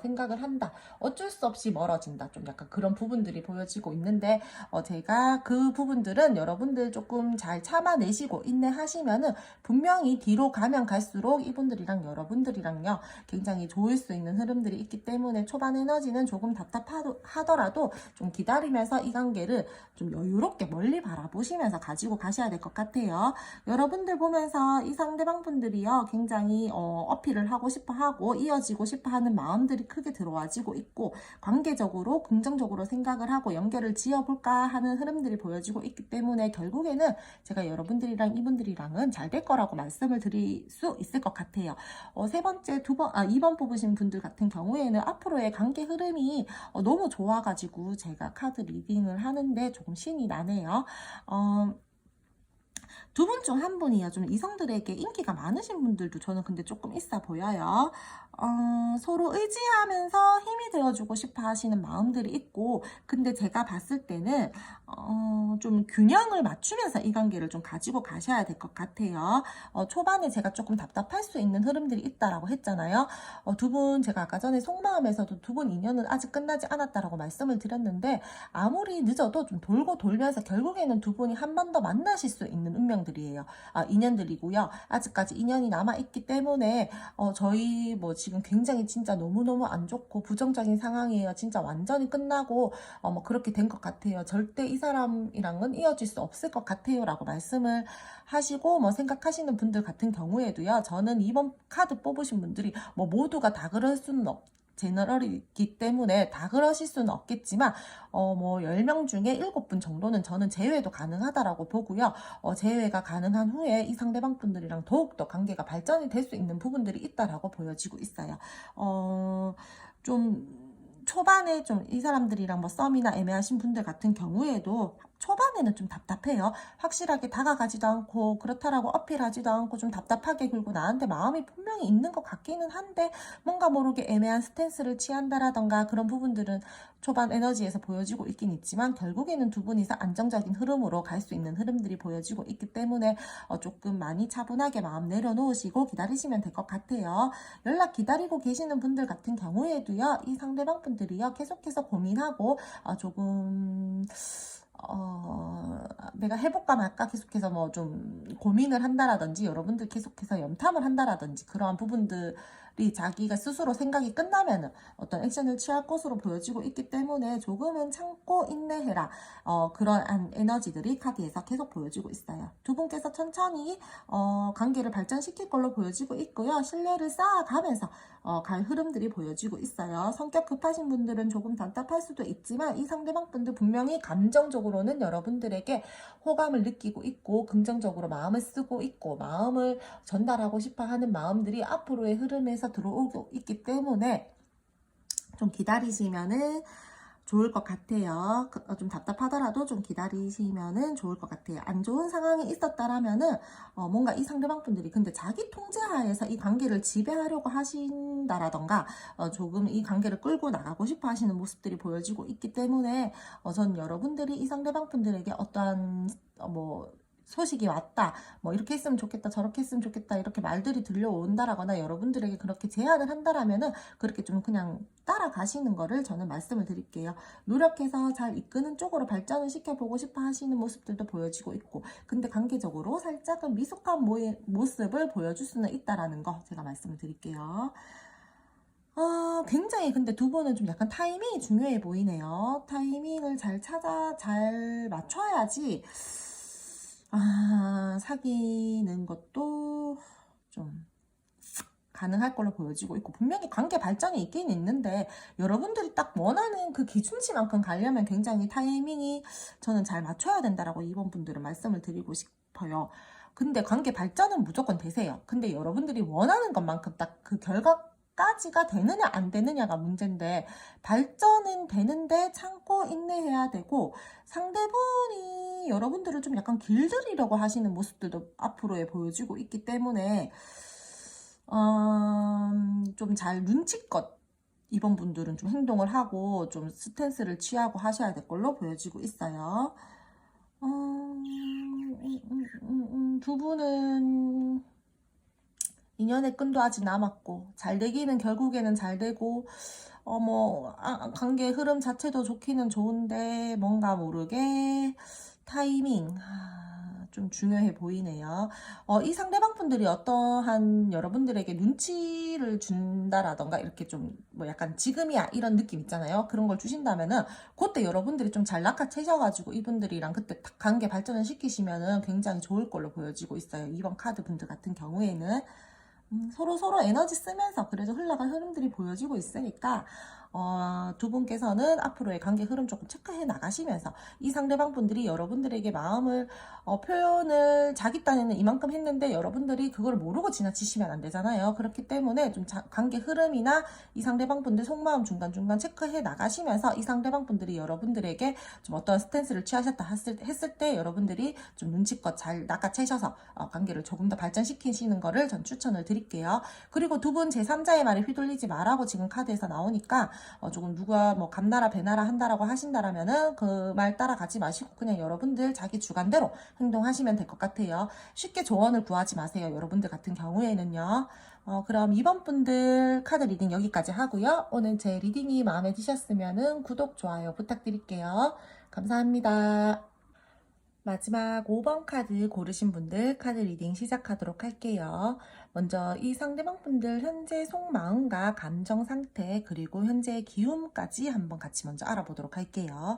생각을 한다, 어쩔 수 없이 멀어진다, 좀 약간 그런 부분들이 보여지고 있는데, 제가 그 부분들은 여러분들 조금 잘 참아내시고 인내하시면은 분명히 뒤로 가면 갈수록 이분들이랑 여러분들이랑요 굉장히 좋을 수 있는 흐름들이 있기 때문에, 초반 에너지는 조금 답답하더라도 좀 기다리면서 이 관계를 좀 여유롭게 멀리 바라보시면서 가지고 가셔야 될 것 같아요. 여러분들 보면서 이 상대방 분들이요 굉장히 어필을 하고 싶어 하고 이어지고 싶어 하는 마음들이 크게 들어와지고 있고, 관계적으로 긍정적으로 생각을 하고 연결을 지어볼까 하는 흐름들이 보여지고 있기 때문에, 결국에는 제가 여러분들이랑 이분들이랑은 잘 될 거라고 말씀을 드릴 수 있을 것 같아요. 세 번째 2번 뽑으신 분들 같은 경우에는 앞으로의 관계 흐름이 너무 좋아가지고 제가 카드 리딩을 하는데 조금 신이 나네요. 두 분 중 한 분이요, 좀 이성들에게 인기가 많으신 분들도 저는 근데 조금 있어 보여요. 서로 의지하면서 힘이 되어주고 싶어 하시는 마음들이 있고, 근데 제가 봤을 때는 좀 균형을 맞추면서 이 관계를 좀 가지고 가셔야 될 것 같아요. 초반에 제가 조금 답답할 수 있는 흐름들이 있다라고 했잖아요. 두 분, 제가 아까 전에 속마음에서도 두 분 인연은 아직 끝나지 않았다라고 말씀을 드렸는데, 아무리 늦어도 좀 돌고 돌면서 결국에는 두 분이 한 번 더 만나실 수 있는 운명들이에요. 인연들이고요. 아직까지 인연이 남아있기 때문에, 저희 뭐 지금 굉장히 진짜 너무너무 안 좋고 부정적인 상황이에요. 진짜 완전히 끝나고, 뭐 그렇게 된 것 같아요. 절대 이 사람이랑은 이어질 수 없을 것 같아요 라고 말씀을 하시고, 뭐 생각하시는 분들 같은 경우에도요, 저는 이번 카드 뽑으신 분들이 뭐 모두가 다 그럴 수는 제너럴이기 때문에 다 그러실 수는 없겠지만, 뭐 10명 중에 7분 정도는 저는 재회도 가능하다라고 보고요. 재회가 가능한 후에 이 상대방 분들이랑 더욱더 관계가 발전이 될 수 있는 부분들이 있다라고 보여지고 있어요. 좀 초반에 좀 이 사람들이랑 뭐 썸이나 애매하신 분들 같은 경우에도 초반에는 좀 답답해요. 확실하게 다가가지도 않고 그렇다라고 어필하지도 않고 좀 답답하게 굴고 나한테 마음이 분명히 있는 것 같기는 한데 뭔가 모르게 애매한 스탠스를 취한다라던가 그런 부분들은 초반 에너지에서 보여지고 있긴 있지만, 결국에는 두 분이서 안정적인 흐름으로 갈 수 있는 흐름들이 보여지고 있기 때문에 조금 많이 차분하게 마음 내려놓으시고 기다리시면 될 것 같아요. 연락 기다리고 계시는 분들 같은 경우에도요, 이 상대방 분들이요, 계속해서 고민하고 조금 내가 해볼까 말까 계속해서 뭐 좀 고민을 한다라든지, 여러분들 계속해서 염탐을 한다라든지, 그러한 부분들이 자기가 스스로 생각이 끝나면은 어떤 액션을 취할 것으로 보여지고 있기 때문에 조금은 참고 인내해라. 그러한 에너지들이 카드에서 계속 보여지고 있어요. 두 분께서 천천히 관계를 발전시킬 걸로 보여지고 있고요. 신뢰를 쌓아가면서 갈 흐름들이 보여지고 있어요. 성격 급하신 분들은 조금 답답할 수도 있지만, 이 상대방 분들 분명히 감정적으로는 여러분들에게 호감을 느끼고 있고 긍정적으로 마음을 쓰고 있고 마음을 전달하고 싶어 하는 마음들이 앞으로의 흐름에서 들어오고 있기 때문에 좀 기다리시면은 좋을 것 같아요. 좀 답답하더라도 좀 기다리시면은 좋을 것 같아요. 안 좋은 상황이 있었다라면은 뭔가 이 상대방 분들이 근데 자기 통제하에서 이 관계를 지배하려고 하신다라던가 조금 이 관계를 끌고 나가고 싶어 하시는 모습들이 보여지고 있기 때문에 전 여러분들이 이 상대방 분들에게 어떠한 뭐 소식이 왔다, 뭐 이렇게 했으면 좋겠다, 저렇게 했으면 좋겠다, 이렇게 말들이 들려온다라거나 여러분들에게 그렇게 제안을 한다라면은 그렇게 좀 그냥 따라가시는 거를 저는 말씀을 드릴게요. 노력해서 잘 이끄는 쪽으로 발전을 시켜보고 싶어 하시는 모습들도 보여지고 있고, 근데 관계적으로 살짝은 미숙한 모습을 보여줄 수는 있다라는 거 제가 말씀을 드릴게요. 굉장히 근데 두 분은 좀 약간 타이밍이 중요해 보이네요. 타이밍을 잘 맞춰야지 사귀는 것도 좀 가능할 걸로 보여지고 있고, 분명히 관계 발전이 있긴 있는데 여러분들이 딱 원하는 그 기준치만큼 가려면 굉장히 타이밍이 저는 잘 맞춰야 된다라고 이번 분들은 말씀을 드리고 싶어요. 근데 관계 발전은 무조건 되세요. 근데 여러분들이 원하는 것만큼 딱 그 결과까지가 되느냐 안 되느냐가 문제인데, 발전은 되는데 참고 인내해야 되고, 상대분이 여러분들을 좀 약간 길들이려고 하시는 모습들도 앞으로에 보여지고 있기 때문에 좀 잘 눈치껏 이번 분들은 좀 행동을 하고 좀 스탠스를 취하고 하셔야 될 걸로 보여지고 있어요. 두 분은 인연의 끈도 아직 남았고, 잘 되기는 결국에는 잘 되고, 관계 흐름 자체도 좋기는 좋은데 뭔가 모르게 타이밍 좀 중요해 보이네요. 이 상대방 분들이 어떠한 여러분들에게 눈치를 준다라던가 이렇게 좀 뭐 약간 지금이야 이런 느낌 있잖아요. 그런 걸 주신다면은 그때 여러분들이 좀 잘 낚아채셔가지고 이분들이랑 그때 관계 발전을 시키시면은 굉장히 좋을 걸로 보여지고 있어요. 이번 카드 분들 같은 경우에는 서로 에너지 쓰면서 그래도 흘러갈 흐름들이 보여지고 있으니까 두 분께서는 앞으로의 관계 흐름 조금 체크해 나가시면서 이 상대방 분들이 여러분들에게 마음을 표현을 자기 딴에는 이만큼 했는데 여러분들이 그걸 모르고 지나치시면 안 되잖아요. 그렇기 때문에 좀 관계 흐름이나 이 상대방 분들 속마음 중간중간 체크해 나가시면서 이 상대방 분들이 여러분들에게 좀 어떤 스탠스를 취하셨다 했을 때 여러분들이 좀 눈치껏 잘 낚아채셔서 관계를 조금 더 발전시키시는 거를 전 추천을 드릴게요. 그리고 두 분 제3자의 말에 휘둘리지 말라고 지금 카드에서 나오니까 조금 누가 뭐 감나라 배나라 한다라고 하신다라면은 그 말 따라가지 마시고 그냥 여러분들 자기 주관대로 행동하시면 될 것 같아요. 쉽게 조언을 구하지 마세요. 여러분들 같은 경우에는요. 그럼 이번 분들 카드 리딩 여기까지 하고요. 오늘 제 리딩이 마음에 드셨으면은 구독, 좋아요 부탁드릴게요. 감사합니다. 마지막 5번 카드 고르신 분들 카드 리딩 시작하도록 할게요. 먼저 이 상대방 분들 현재 속마음과 감정 상태 그리고 현재의 기움까지 한번 같이 먼저 알아보도록 할게요.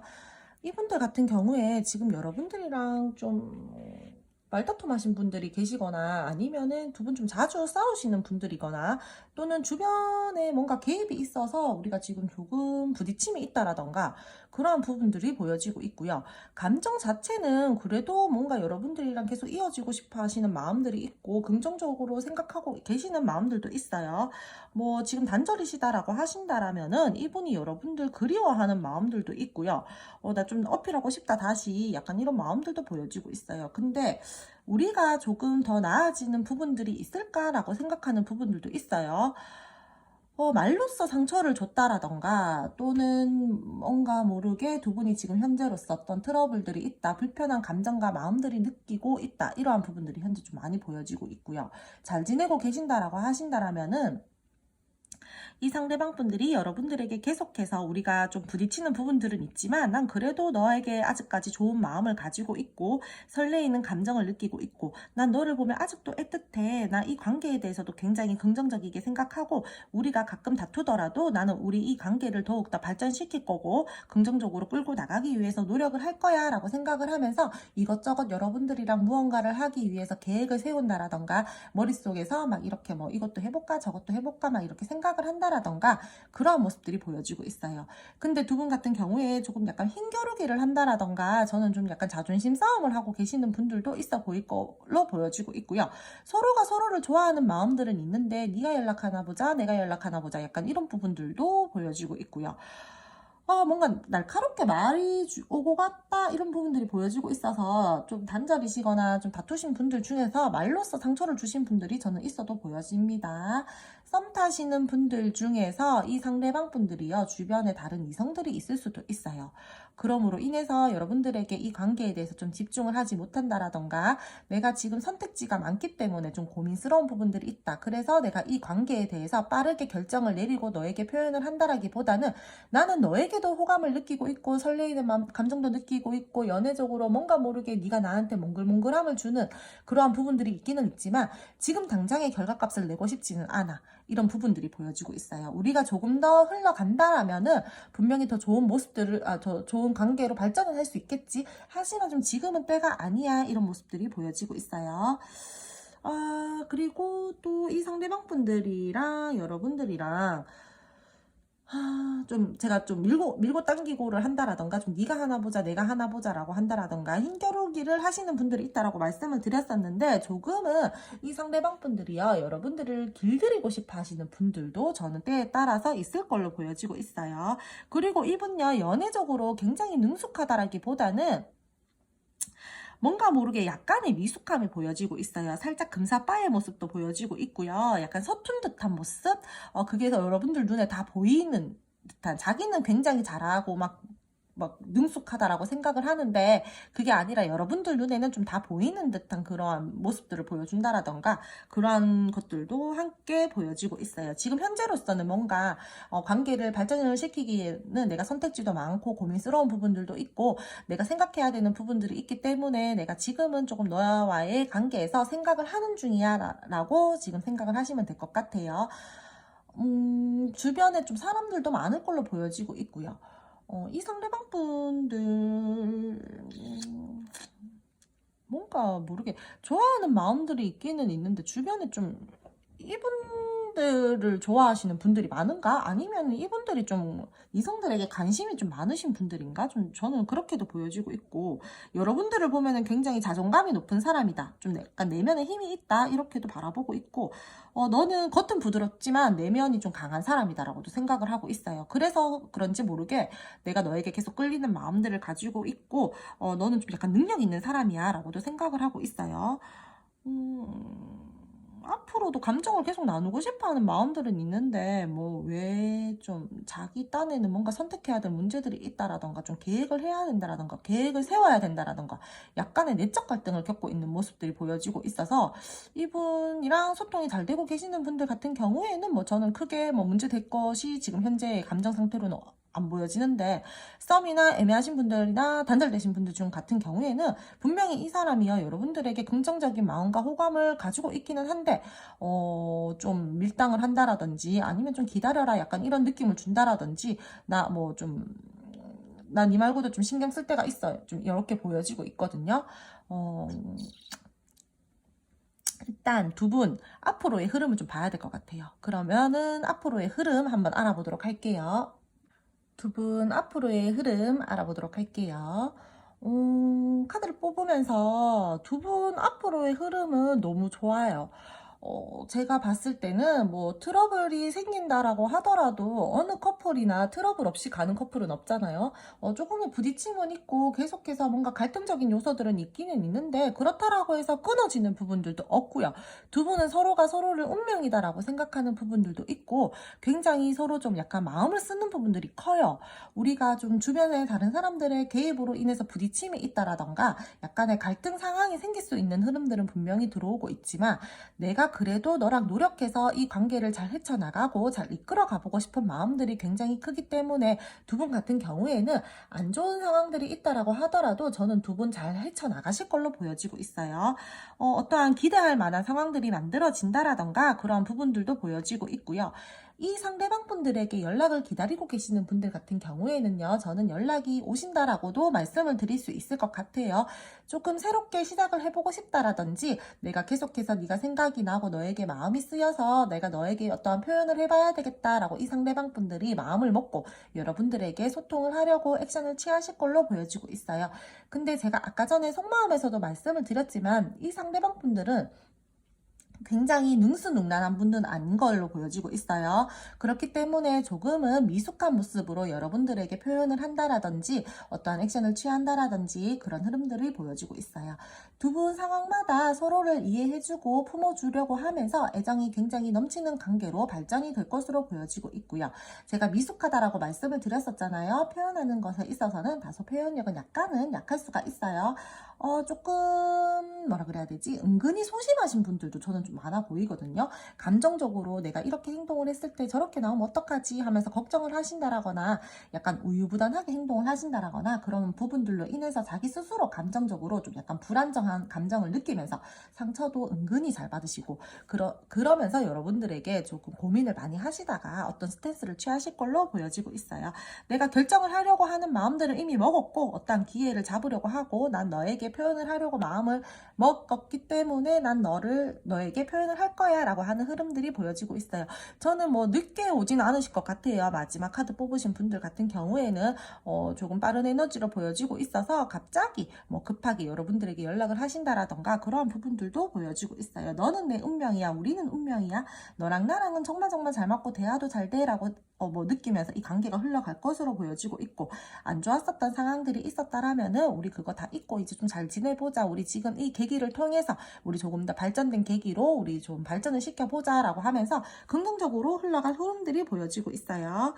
이분들 같은 경우에 지금 여러분들이랑 좀 말다툼 하신 분들이 계시거나 아니면은 두 분 좀 자주 싸우시는 분들이거나 또는 주변에 뭔가 개입이 있어서 우리가 지금 조금 부딪힘이 있다라던가 그러한 부분들이 보여지고 있고요. 감정 자체는 그래도 뭔가 여러분들이랑 계속 이어지고 싶어 하시는 마음들이 있고 긍정적으로 생각하고 계시는 마음들도 있어요. 뭐 지금 단절이시다라고 하신다라면은 이분이 여러분들 그리워하는 마음들도 있고요. 나 좀 어필하고 싶다 다시 약간 이런 마음들도 보여지고 있어요. 근데 우리가 조금 더 나아지는 부분들이 있을까라고 생각하는 부분들도 있어요. 말로써 상처를 줬다라던가 또는 뭔가 모르게 두 분이 지금 현재로서 어떤 트러블들이 있다, 불편한 감정과 마음들이 느끼고 있다, 이러한 부분들이 현재 좀 많이 보여지고 있고요. 잘 지내고 계신다라고 하신다라면은 이 상대방 분들이 여러분들에게 계속해서 우리가 좀 부딪히는 부분들은 있지만 난 그래도 너에게 아직까지 좋은 마음을 가지고 있고 설레이는 감정을 느끼고 있고 난 너를 보면 아직도 애틋해. 나 이 관계에 대해서도 굉장히 긍정적이게 생각하고 우리가 가끔 다투더라도 나는 우리 이 관계를 더욱더 발전시킬 거고 긍정적으로 끌고 나가기 위해서 노력을 할 거야 라고 생각을 하면서 이것저것 여러분들이랑 무언가를 하기 위해서 계획을 세운다라던가 머릿속에서 막 이렇게 뭐 이것도 해볼까 저것도 해볼까 막 이렇게 생각을 한다라던가 그런 모습들이 보여지고 있어요. 근데 두 분 같은 경우에 조금 약간 힘겨루기를 한다라던가 저는 좀 약간 자존심 싸움을 하고 계시는 분들도 있어 보일 걸로 보여지고 있고요. 서로가 서로를 좋아하는 마음들은 있는데 네가 연락하나 보자 내가 연락하나 보자 약간 이런 부분들도 보여지고 있고요. 뭔가 날카롭게 말이 오고 갔다 이런 부분들이 보여지고 있어서 좀 단절이시거나 좀 다투신 분들 중에서 말로써 상처를 주신 분들이 저는 있어도 보여집니다. 썸 타시는 분들 중에서 이 상대방 분들이요 주변에 다른 이성들이 있을 수도 있어요. 그러므로 인해서 여러분들에게 이 관계에 대해서 좀 집중을 하지 못한다라던가 내가 지금 선택지가 많기 때문에 좀 고민스러운 부분들이 있다. 그래서 내가 이 관계에 대해서 빠르게 결정을 내리고 너에게 표현을 한다라기보다는 나는 너에게도 호감을 느끼고 있고 설레이는 감정도 느끼고 있고 연애적으로 뭔가 모르게 네가 나한테 몽글몽글함을 주는 그러한 부분들이 있기는 있지만 지금 당장의 결과값을 내고 싶지는 않아. 이런 부분들이 보여지고 있어요. 우리가 조금 더 흘러간다라면은 분명히 더 좋은 모습들을 더 좋은 관계로 발전을 할 수 있겠지. 하지만 좀 지금은 때가 아니야. 이런 모습들이 보여지고 있어요. 그리고 또 이 상대방 분들이랑 여러분들이랑 좀 제가 좀 밀고 당기고를 한다라던가 좀 네가 하나 보자 내가 하나 보자라고 한다라던가 힘겨루기를 하시는 분들이 있다라고 말씀을 드렸었는데 조금은 이 상대방 분들이요 여러분들을 길들이고 싶어 하시는 분들도 저는 때에 따라서 있을 걸로 보여지고 있어요. 그리고 이분요 연애적으로 굉장히 능숙하다라기보다는 뭔가 모르게 약간의 미숙함이 보여지고 있어요. 살짝 금사빠의 모습도 보여지고 있고요. 약간 서툰 듯한 모습? 그게 여러분들 눈에 다 보이는 듯한 자기는 굉장히 잘하고 막 능숙하다라고 생각을 하는데 그게 아니라 여러분들 눈에는 좀 다 보이는 듯한 그러한 모습들을 보여준다라던가 그러한 것들도 함께 보여지고 있어요. 지금 현재로서는 뭔가 관계를 발전을 시키기에는 내가 선택지도 많고 고민스러운 부분들도 있고 내가 생각해야 되는 부분들이 있기 때문에 내가 지금은 조금 너와의 관계에서 생각을 하는 중이야 라고 지금 생각을 하시면 될 것 같아요. 주변에 좀 사람들도 많을 걸로 보여지고 있고요. 이 상대방 분들 뭔가 모르게 좋아하는 마음들이 있기는 있는데 주변에 좀 이분들을 좋아하시는 분들이 많은가? 아니면 이분들이 좀 이성들에게 관심이 좀 많으신 분들인가? 좀 저는 그렇게도 보여지고 있고 여러분들을 보면은 굉장히 자존감이 높은 사람이다. 좀 약간 내면에 힘이 있다. 이렇게도 바라보고 있고 너는 겉은 부드럽지만 내면이 좀 강한 사람이다라고도 생각을 하고 있어요. 그래서 그런지 모르게 내가 너에게 계속 끌리는 마음들을 가지고 있고 너는 좀 약간 능력 있는 사람이야 라고도 생각을 하고 있어요. 앞으로도 감정을 계속 나누고 싶어 하는 마음들은 있는데, 뭐, 왜 좀 자기 딴에는 뭔가 선택해야 될 문제들이 있다라던가, 좀 계획을 해야 된다라던가, 계획을 세워야 된다라던가, 약간의 내적 갈등을 겪고 있는 모습들이 보여지고 있어서, 이분이랑 소통이 잘 되고 계시는 분들 같은 경우에는 뭐, 저는 크게 뭐, 문제 될 것이 지금 현재 감정 상태로는 안 보여지는데, 썸이나 애매하신 분들이나 단절되신 분들 중 같은 경우에는 분명히 이 사람이요, 여러분들에게 긍정적인 마음과 호감을 가지고 있기는 한데, 좀 밀당을 한다라든지, 아니면 좀 기다려라, 약간 이런 느낌을 준다라든지, 나 뭐 좀, 나 니 말고도 좀 신경 쓸 때가 있어요. 좀 이렇게 보여지고 있거든요. 어, 일단 두 분 앞으로의 흐름을 좀 봐야 될 것 같아요. 그러면은 앞으로의 흐름 한번 알아보도록 할게요. 두 분 앞으로의 흐름 알아보도록 할게요. 카드를 뽑으면서 두 분 앞으로의 흐름은 너무 좋아요. 제가 봤을 때는 뭐 트러블이 생긴다라고 하더라도 어느 커플이나 트러블 없이 가는 커플은 없잖아요. 조금의 부딪힘은 있고 계속해서 뭔가 갈등적인 요소들은 있기는 있는데 그렇다라고 해서 끊어지는 부분들도 없고요. 두 분은 서로가 서로를 운명이다라고 생각하는 부분들도 있고 굉장히 서로 좀 약간 마음을 쓰는 부분들이 커요. 우리가 좀 주변에 다른 사람들의 개입으로 인해서 부딪힘이 있다라던가 약간의 갈등 상황이 생길 수 있는 흐름들은 분명히 들어오고 있지만 내가 그래도 너랑 노력해서 이 관계를 잘 헤쳐나가고 잘 이끌어 가보고 싶은 마음들이 굉장히 크기 때문에 두 분 같은 경우에는 안 좋은 상황들이 있다라고 하더라도 저는 두 분 잘 헤쳐나가실 걸로 보여지고 있어요. 어떠한 기대할 만한 상황들이 만들어진다라던가 그런 부분들도 보여지고 있고요. 이 상대방 분들에게 연락을 기다리고 계시는 분들 같은 경우에는요, 저는 연락이 오신다라고도 말씀을 드릴 수 있을 것 같아요. 조금 새롭게 시작을 해보고 싶다라든지, 내가 계속해서 네가 생각이 나고 너에게 마음이 쓰여서 내가 너에게 어떠한 표현을 해봐야 되겠다라고 이 상대방 분들이 마음을 먹고 여러분들에게 소통을 하려고 액션을 취하실 걸로 보여지고 있어요. 근데 제가 아까 전에 속마음에서도 말씀을 드렸지만, 이 상대방 분들은 굉장히 능수능란한 분은 아닌 걸로 보여지고 있어요. 그렇기 때문에 조금은 미숙한 모습으로 여러분들에게 표현을 한다라든지 어떠한 액션을 취한다라든지 그런 흐름들이 보여지고 있어요. 두 분 상황마다 서로를 이해해주고 품어주려고 하면서 애정이 굉장히 넘치는 관계로 발전이 될 것으로 보여지고 있고요. 제가 미숙하다라고 말씀을 드렸었잖아요. 표현하는 것에 있어서는 다소 표현력은 약간은 약할 수가 있어요. 조금 뭐라 그래야 되지? 은근히 소심하신 분들도 저는 좀 많아 보이거든요. 감정적으로 내가 이렇게 행동을 했을 때 저렇게 나오면 어떡하지 하면서 걱정을 하신다라거나 약간 우유부단하게 행동을 하신다라거나 그런 부분들로 인해서 자기 스스로 감정적으로 좀 약간 불안정한 감정을 느끼면서 상처도 은근히 잘 받으시고 그러면서 여러분들에게 조금 고민을 많이 하시다가 어떤 스탠스를 취하실 걸로 보여지고 있어요. 내가 결정을 하려고 하는 마음들을 이미 먹었고 어떤 기회를 잡으려고 하고 난 너에게 표현을 하려고 마음을 먹었기 때문에 난 너에게 표현을 할 거야 라고 하는 흐름들이 보여지고 있어요. 저는 뭐 늦게 오진 않으실 것 같아요. 마지막 카드 뽑으신 분들 같은 경우에는 조금 빠른 에너지로 보여지고 있어서 갑자기 뭐 급하게 여러분들에게 연락을 하신다라던가 그러한 부분들도 보여지고 있어요. 너는 내 운명이야. 우리는 운명이야. 너랑 나랑은 정말 정말 잘 맞고 대화도 잘 돼라고 뭐 느끼면서 이 관계가 흘러갈 것으로 보여지고 있고 안 좋았었던 상황들이 있었다라면은 우리 그거 다 잊고 이제 좀 잘 지내보자. 우리 지금 이 계기를 통해서 우리 조금 더 발전된 계기로 우리 좀 발전을 시켜보자라고 하면서 긍정적으로 흘러갈 흐름들이 보여지고 있어요.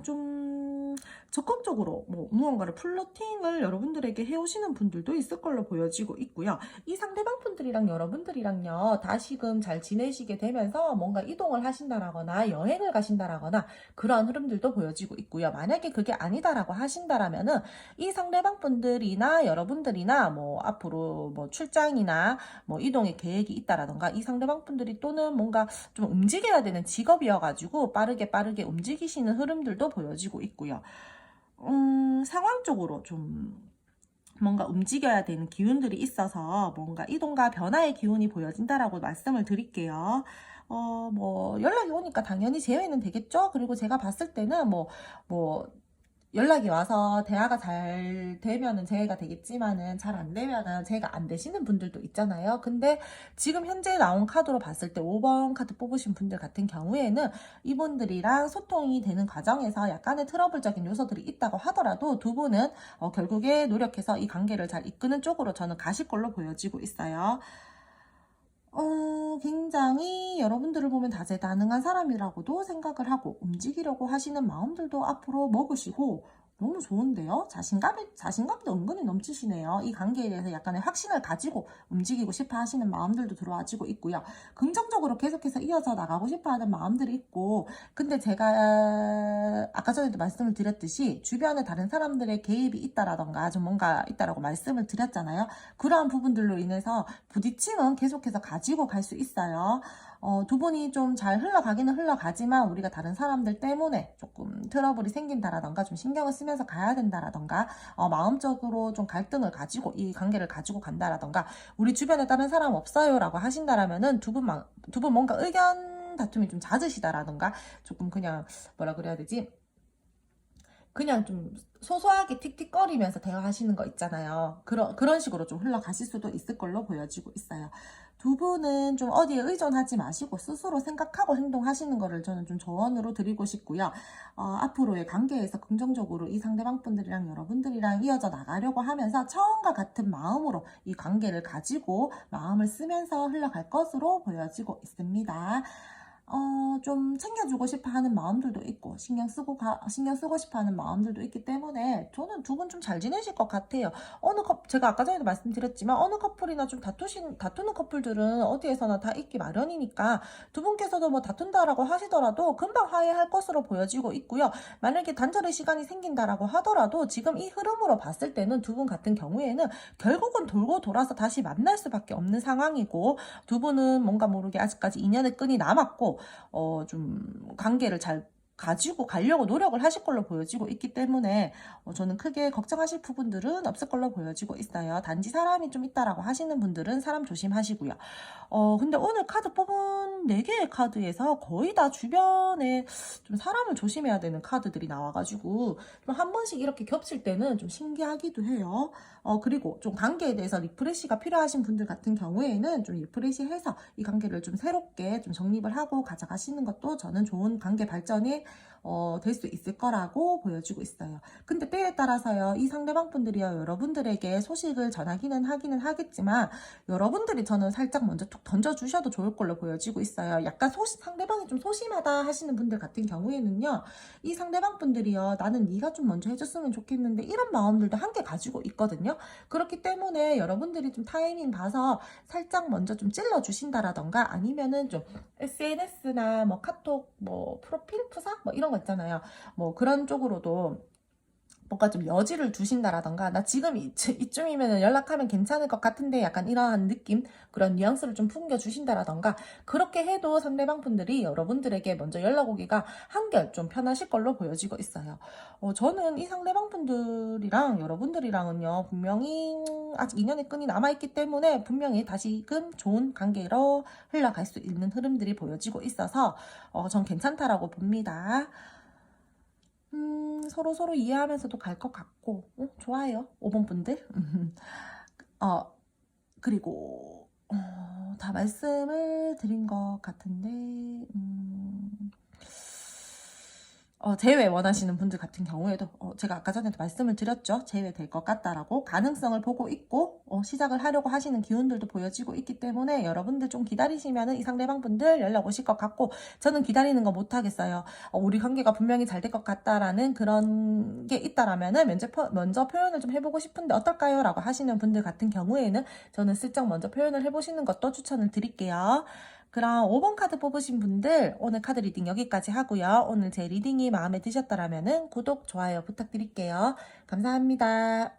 좀 적극적으로 뭐 무언가를 플러팅을 여러분들에게 해오시는 분들도 있을 걸로 보여지고 있고요. 이 상대방 분들이랑 여러분들이랑요 다시금 잘 지내시게 되면서 뭔가 이동을 하신다라거나 여행을 가신다라거나 그런 흐름들도 보여지고 있고요. 만약에 그게 아니다라고 하신다라면은 이 상대방 분들이나 여러분들이나 뭐 앞으로 뭐 출장이나 뭐 이동의 계획이 있다라던가 이 상대방 분들이 또는 뭔가 좀 움직여야 되는 직업이어가지고 빠르게 움직이시는 흐름들도 보여지고 있고요. 상황적으로 좀 뭔가 움직여야 되는 기운들이 있어서 뭔가 이동과 변화의 기운이 보여진다라고 말씀을 드릴게요. 뭐 연락이 오니까 당연히 제외는 되겠죠. 그리고 제가 봤을 때는 뭐 연락이 와서 대화가 잘 되면은 재해가 되겠지만은 잘 안 되면은 재해가 안 되시는 분들도 있잖아요. 근데 지금 현재 나온 카드로 봤을 때 5번 카드 뽑으신 분들 같은 경우에는 이분들이랑 소통이 되는 과정에서 약간의 트러블적인 요소들이 있다고 하더라도 두 분은 결국에 노력해서 이 관계를 잘 이끄는 쪽으로 저는 가실 걸로 보여지고 있어요. 굉장히 여러분들을 보면 다재다능한 사람이라고도 생각을 하고 움직이려고 하시는 마음들도 앞으로 먹으시고 너무 좋은데요? 자신감도 은근히 넘치시네요. 이 관계에 대해서 약간의 확신을 가지고 움직이고 싶어 하시는 마음들도 들어와지고 있고요. 긍정적으로 계속해서 이어져 나가고 싶어 하는 마음들이 있고, 근데 제가 아까 전에도 말씀을 드렸듯이 주변에 다른 사람들의 개입이 있다라던가 좀 뭔가 있다라고 말씀을 드렸잖아요. 그러한 부분들로 인해서 부딪힘은 계속해서 가지고 갈 수 있어요. 두 분이 좀 잘 흘러가기는 흘러가지만 우리가 다른 사람들 때문에 조금 트러블이 생긴다라던가 좀 신경을 쓰면서 가야 된다라던가 마음적으로 좀 갈등을 가지고 이 관계를 가지고 간다라던가 우리 주변에 다른 사람 없어요 라고 하신다라면은 두 분 뭔가 의견 다툼이 좀 잦으시다라던가 조금 그냥 뭐라 그래야 되지? 그냥 좀 소소하게 틱틱거리면서 대화하시는 거 있잖아요. 그런 식으로 좀 흘러가실 수도 있을 걸로 보여지고 있어요. 두 분은 좀 어디에 의존하지 마시고 스스로 생각하고 행동하시는 거를 저는 좀 조언으로 드리고 싶고요. 앞으로의 관계에서 긍정적으로 이 상대방 분들이랑 여러분들이랑 이어져 나가려고 하면서 처음과 같은 마음으로 이 관계를 가지고 마음을 쓰면서 흘러갈 것으로 보여지고 있습니다. 좀 챙겨주고 싶어 하는 마음들도 있고, 신경 쓰고 싶어 하는 마음들도 있기 때문에, 저는 두 분 좀 잘 지내실 것 같아요. 제가 아까 전에도 말씀드렸지만, 어느 커플이나 좀 다투는 커플들은 어디에서나 다 있기 마련이니까, 두 분께서도 뭐 다툰다라고 하시더라도, 금방 화해할 것으로 보여지고 있고요. 만약에 단절의 시간이 생긴다라고 하더라도, 지금 이 흐름으로 봤을 때는 두 분 같은 경우에는, 결국은 돌고 돌아서 다시 만날 수밖에 없는 상황이고, 두 분은 뭔가 모르게 아직까지 인연의 끈이 남았고, 좀 관계를 잘 가지고 가려고 노력을 하실 걸로 보여지고 있기 때문에 저는 크게 걱정하실 부분들은 없을 걸로 보여지고 있어요. 단지 사람이 좀 있다라고 하시는 분들은 사람 조심하시고요. 근데 오늘 카드 뽑은 4개의 카드에서 거의 다 주변에 좀 사람을 조심해야 되는 카드들이 나와가지고 좀 한 번씩 이렇게 겹칠 때는 좀 신기하기도 해요. 그리고 좀 관계에 대해서 리프레시가 필요하신 분들 같은 경우에는 좀 리프레시해서 이 관계를 좀 새롭게 좀 정립을 하고 가져가시는 것도 저는 좋은 관계 발전이 될 수 있을 거라고 보여지고 있어요. 근데 때에 따라서요, 이 상대방 분들이요, 여러분들에게 소식을 전하기는 하겠지만, 여러분들이 저는 살짝 먼저 툭 던져주셔도 좋을 걸로 보여지고 있어요. 약간 상대방이 좀 소심하다 하시는 분들 같은 경우에는요, 이 상대방 분들이요, 나는 네가 좀 먼저 해줬으면 좋겠는데, 이런 마음들도 함께 가지고 있거든요. 그렇기 때문에 여러분들이 좀 타이밍 봐서 살짝 먼저 좀 찔러주신다라던가, 아니면은 좀 SNS나 뭐 카톡, 뭐 프로필 푸사? 뭐 이런 거 있잖아요. 뭐 그런 쪽으로도 뭔가 좀 여지를 두신다라던가 나 지금 이쯤이면 연락하면 괜찮을 것 같은데 약간 이러한 느낌 그런 뉘앙스를 좀 풍겨주신다라던가 그렇게 해도 상대방 분들이 여러분들에게 먼저 연락 오기가 한결 좀 편하실 걸로 보여지고 있어요. 저는 이 상대방 분들이랑 여러분들이랑은요 분명히 아직 인연의 끈이 남아있기 때문에 분명히 다시금 좋은 관계로 흘러갈 수 있는 흐름들이 보여지고 있어서 전 괜찮다라고 봅니다. 서로 이해하면서도 갈 것 같고, 좋아요. 5번 분들. 그리고, 다 말씀을 드린 것 같은데, 재회 원하시는 분들 같은 경우에도 제가 아까 전에도 말씀을 드렸죠. 재회될 것 같다라고 가능성을 보고 있고 시작을 하려고 하시는 기운들도 보여지고 있기 때문에 여러분들 좀 기다리시면은 이 상대방 분들 연락 오실 것 같고 저는 기다리는 거 못하겠어요. 우리 관계가 분명히 잘 될 것 같다라는 그런 게 있다라면은 먼저 표현을 좀 해보고 싶은데 어떨까요? 라고 하시는 분들 같은 경우에는 저는 슬쩍 먼저 표현을 해보시는 것도 추천을 드릴게요. 그럼 5번 카드 뽑으신 분들 오늘 카드 리딩 여기까지 하고요. 오늘 제 리딩이 마음에 드셨다라면 구독, 좋아요 부탁드릴게요. 감사합니다.